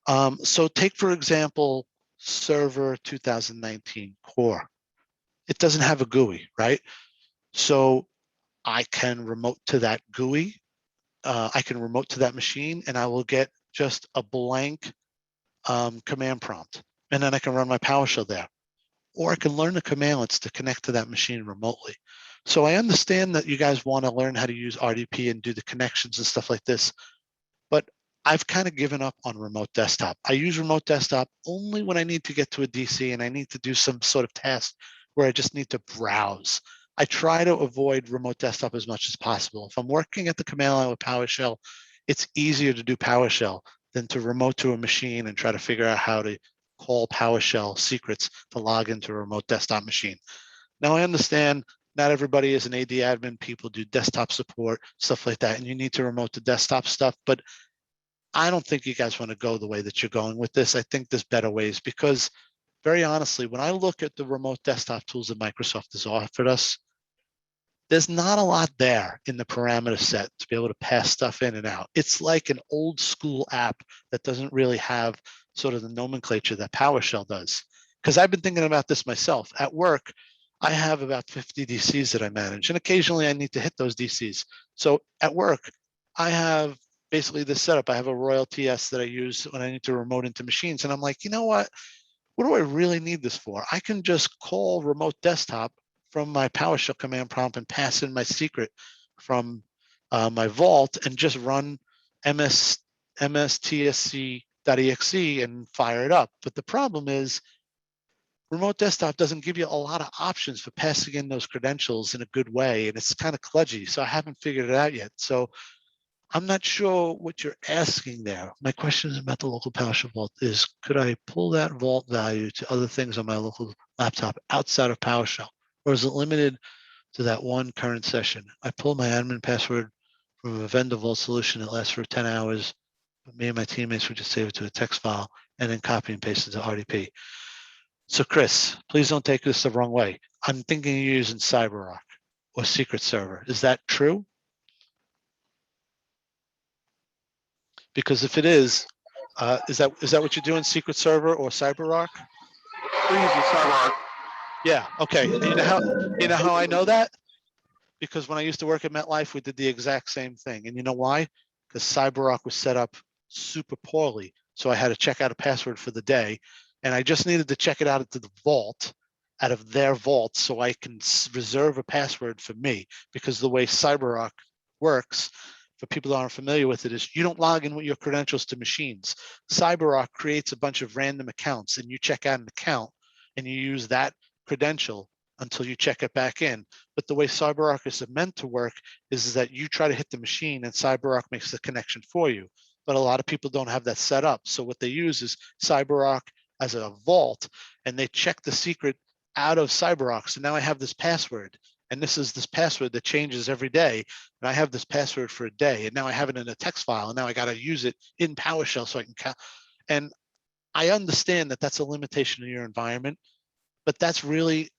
So take, for example, Server 2019 Core. It doesn't have a GUI, right? So I can remote to that GUI. I can remote to that machine and I will get just a blank command prompt. And then I can run my PowerShell there. Or I can learn the commandlets to connect to that machine remotely. So I understand that you guys want to learn how to use RDP and do the connections and stuff like this, but I've kind of given up on remote desktop. I use remote desktop only when I need to get to a DC and I need to do some sort of task where I just need to browse. I try to avoid remote desktop as much as possible. If I'm working at the command line with PowerShell, it's easier to do PowerShell than to remote to a machine and try to figure out how to call PowerShell secrets to log into a remote desktop machine. Now I understand not everybody is an AD admin. People do desktop support, stuff like that, and you need to remote the desktop stuff. But I don't think you guys want to go the way that you're going with this. I think there's better ways because, very honestly, when I look at the remote desktop tools that Microsoft has offered us, there's not a lot there in the parameter set to be able to pass stuff in and out. It's like an old school app that doesn't really have sort of the nomenclature that PowerShell does. Because I've been thinking about this myself. At work, I have about 50 DCs that I manage, and occasionally I need to hit those DCs. So at work, I have basically this setup. I have a Royal TS that I use when I need to remote into machines. And I'm like, you know what? What do I really need this for? I can just call remote desktop from my PowerShell command prompt and pass in my secret from my vault and just run mstsc.exe and fire it up. But the problem is remote desktop doesn't give you a lot of options for passing in those credentials in a good way. And it's kind of kludgy. So I haven't figured it out yet. So I'm not sure what you're asking there. My question is about the local PowerShell vault is, could I pull that vault value to other things on my local laptop outside of PowerShell? Or is it limited to that one current session? I pull my admin password from a vendor vault solution that lasts for 10 hours, but me and my teammates would just save it to a text file and then copy and paste it to RDP. So Chris, please don't take this the wrong way. I'm thinking you're using CyberArk or Secret Server. Is that true? Because if it is that what you're doing, Secret Server or CyberArk?
We're using CyberArk.
Yeah. Okay. And you know how I know that? Because when I used to work at MetLife, we did the exact same thing. And you know why? Because CyberArk was set up super poorly. So I had to check out a password for the day, and I just needed to check it out into the vault, out of their vault, so I can reserve a password for me. Because the way CyberArk works, for people that aren't familiar with it, is you don't log in with your credentials to machines. CyberArk creates a bunch of random accounts, and you check out an account and you use that credential until you check it back in. But the way CyberArk is meant to work is that you try to hit the machine and CyberArk makes the connection for you. But a lot of people don't have that set up. So what they use is CyberArk as a vault, and they check the secret out of CyberArk. So now I have this password, and this is this password that changes every day. And I have this password for a day, and now I have it in a text file, and now I got to use it in PowerShell so I can count. And I understand that that's a limitation in your environment, but that's really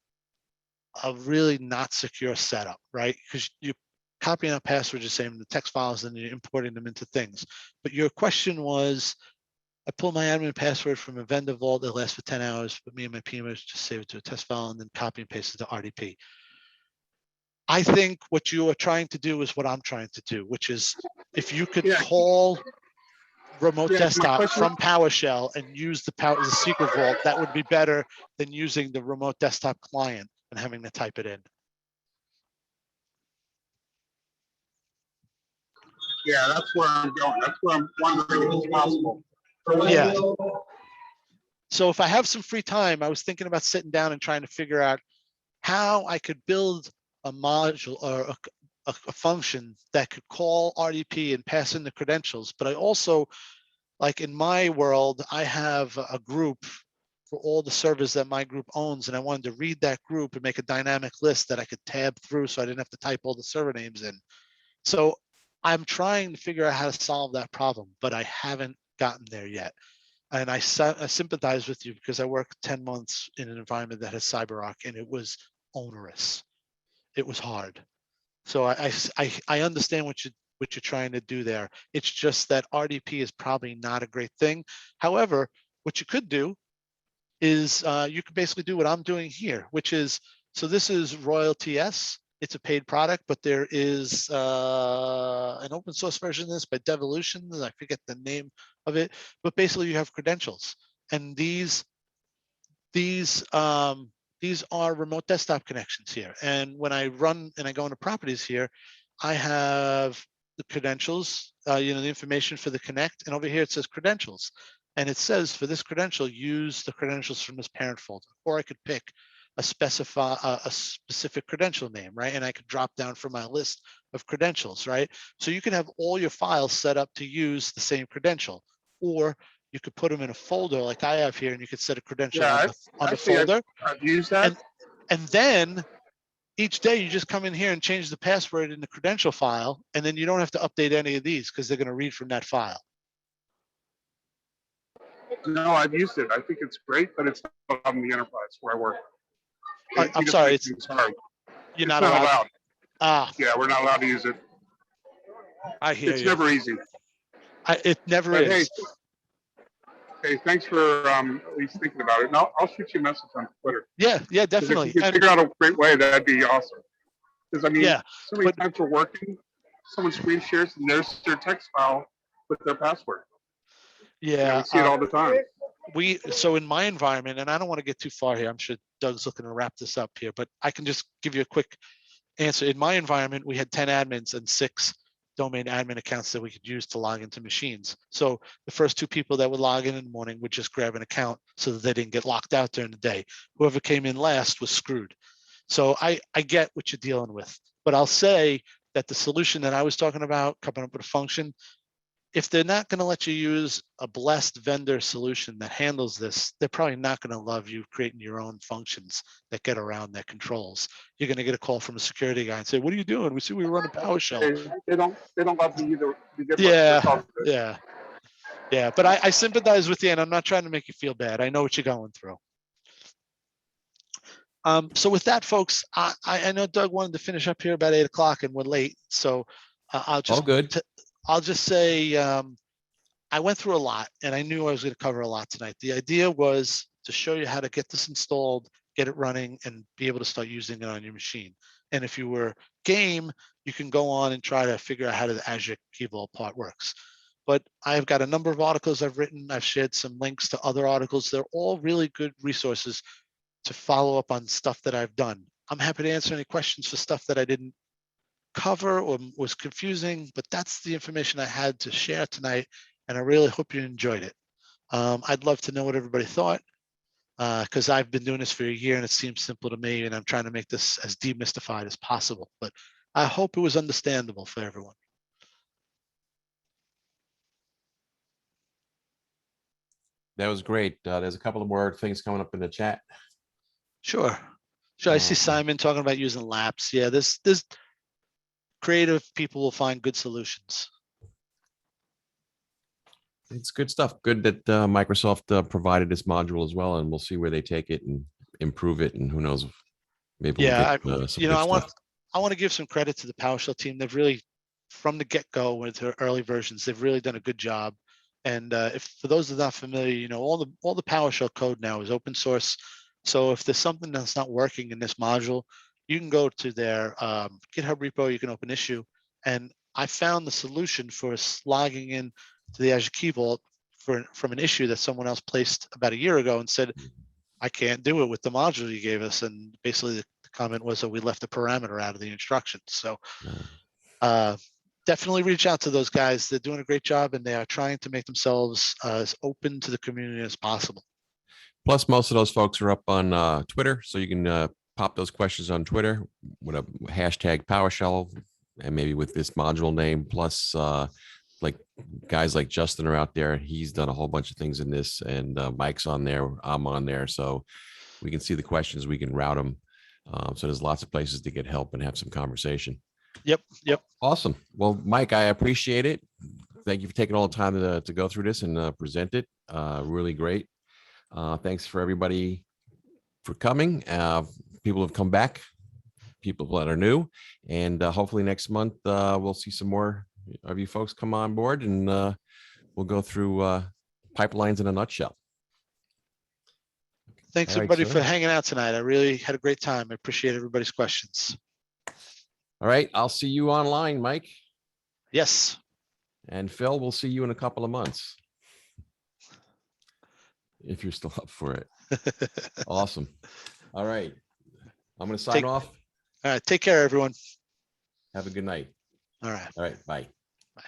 a really not secure setup, right? Because you copying out passwords, you're saying the text files, and you're importing them into things. But your question was, I pull my admin password from a vendor vault that lasts for 10 hours, but me and my PMers just save it to a test file and then copy and paste it to RDP. I think what you are trying to do is what I'm trying to do, which is if you could call remote desktop from PowerShell and use the secret vault, that would be better than using the remote desktop client and having to type it in.
Yeah, that's where I'm going. That's where I'm wondering if it's possible.
Yeah. So if I have some free time, I was thinking about sitting down and trying to figure out how I could build a module or a function that could call RDP and pass in the credentials. But I also, like in my world, I have a group for all the servers that my group owns, and I wanted to read that group and make a dynamic list that I could tab through so I didn't have to type all the server names in. So I'm trying to figure out how to solve that problem, but I haven't gotten there yet. And I sympathize with you because I worked 10 months in an environment that has CyberArk, and it was onerous. It was hard. So I understand what you're trying to do there. It's just that RDP is probably not a great thing. However, what you could do is you could basically do what I'm doing here, which is, so this is Royal TS. It's a paid product, but there is an open source version of this by Devolution. I forget the name of it, but basically you have credentials, and these are remote desktop connections here. And when I run and I go into properties here, I have the credentials, the information for the connect, and over here it says credentials. And it says for this credential, use the credentials from this parent folder, or I could pick a specific credential name, right? And I could drop down from my list of credentials, right? So you can have all your files set up to use the same credential, or you could put them in a folder like I have here, and you could set a credential on the folder.
I've used that.
And then each day you just come in here and change the password in the credential file, and then you don't have to update any of these because they're going to read from that file.
No, I've used it. I think it's great, but it's not on the enterprise where I work.
I'm sorry,
it's hard.
You're not allowed. Ah,
Yeah, we're not allowed to use it.
I hear
It's
you.
never easy.
It never
But hey,
is.
hey, thanks for at least thinking about it. And I'll shoot you a message on Twitter.
Yeah,
'Cause if
definitely.
you could
And
figure out a great way, that'd be awesome. Because I mean,
yeah,
so many
but
times we're working, someone screen shares and there's their text file with their password. You know,
yeah,
we see it all the time.
so in my environment, and I don't want to get too far here. I'm sure Doug's looking to wrap this up here, but I can just give you a quick answer. In my environment, we had 10 admins and 6 domain admin accounts that we could use to log into machines. So the first 2 people that would log in the morning would just grab an account so that they didn't get locked out during the day. Whoever came in last was screwed. So I get what you're dealing with, but I'll say that the solution that I was talking about, coming up with a function, if they're not going to let you use a blessed vendor solution that handles this, they're probably not going to love you creating your own functions that get around their controls. You're going to get a call from a security guy and say, "What are you doing? We see we run a PowerShell."
They don't love me either. But
Yeah,
that's all good.
yeah. But I sympathize with you, and I'm not trying to make you feel bad. I know what you're going through. So with that, folks, I know Doug wanted to finish up here about 8 o'clock, and we're late. So I'll
All good.
just say I went through a lot, and I knew I was going to cover a lot tonight. The idea was to show you how to get this installed, get it running, and be able to start using it on your machine. And if you were game, you can go on and try to figure out how the Azure Key Vault part works. But I've got a number of articles I've written. I've shared some links to other articles. They're all really good resources to follow up on stuff that I've done. I'm happy to answer any questions for stuff that I didn't cover or was confusing, but that's the information I had to share tonight, and I really hope you enjoyed it. I'd love to know what everybody thought, because I've been doing this for a year and it seems simple to me, and I'm trying to make this as demystified as possible, but I hope it was understandable for everyone.
That was great. There's a couple of more things coming up in the chat.
Sure. I see Simon talking about using laps. Yeah, this creative people will find good solutions.
It's good stuff. Good that Microsoft provided this module as well, and we'll see where they take it and improve it. And who knows, maybe we'll
Yeah,
get some
you
good
know,
stuff.
I want to give some credit to the PowerShell team. They've really, from the get-go with their early versions, they've really done a good job. And if for those that are not familiar, you know, all the PowerShell code now is open source. So if there's something that's not working in this module, you can go to their GitHub repo, you can open issue, and I found the solution for logging in to the Azure Key Vault from an issue that someone else placed about a year ago and said, I can't do it with the module you gave us. And basically the comment was that we left a parameter out of the instructions. So definitely reach out to those guys. They're doing a great job, and they are trying to make themselves as open to the community as possible.
Plus, most of those folks are up on Twitter, so you can pop those questions on Twitter with a hashtag PowerShell, and maybe with this module name. Plus, like guys like Justin are out there. He's done a whole bunch of things in this, and Mike's on there. I'm on there, so we can see the questions. We can route them. So there's lots of places to get help and have some conversation.
Yep.
Awesome. Well, Mike, I appreciate it. Thank you for taking all the time to go through this and present it. Really great. Thanks for everybody for coming. People have come back, people that are new, and hopefully next month we'll see some more of you folks come on board, and we'll go through pipelines in a nutshell.
Thanks
All right,
everybody
sir.
for hanging out tonight. I really had a great time. I appreciate everybody's questions.
All right, I'll see you online, Mike.
Yes.
And Phil, we'll see you in a couple of months, if you're still up for it. Awesome. All right. I'm going to sign off.
All right. Take care, everyone.
Have a good night.
All right.
All right. Bye.
Bye.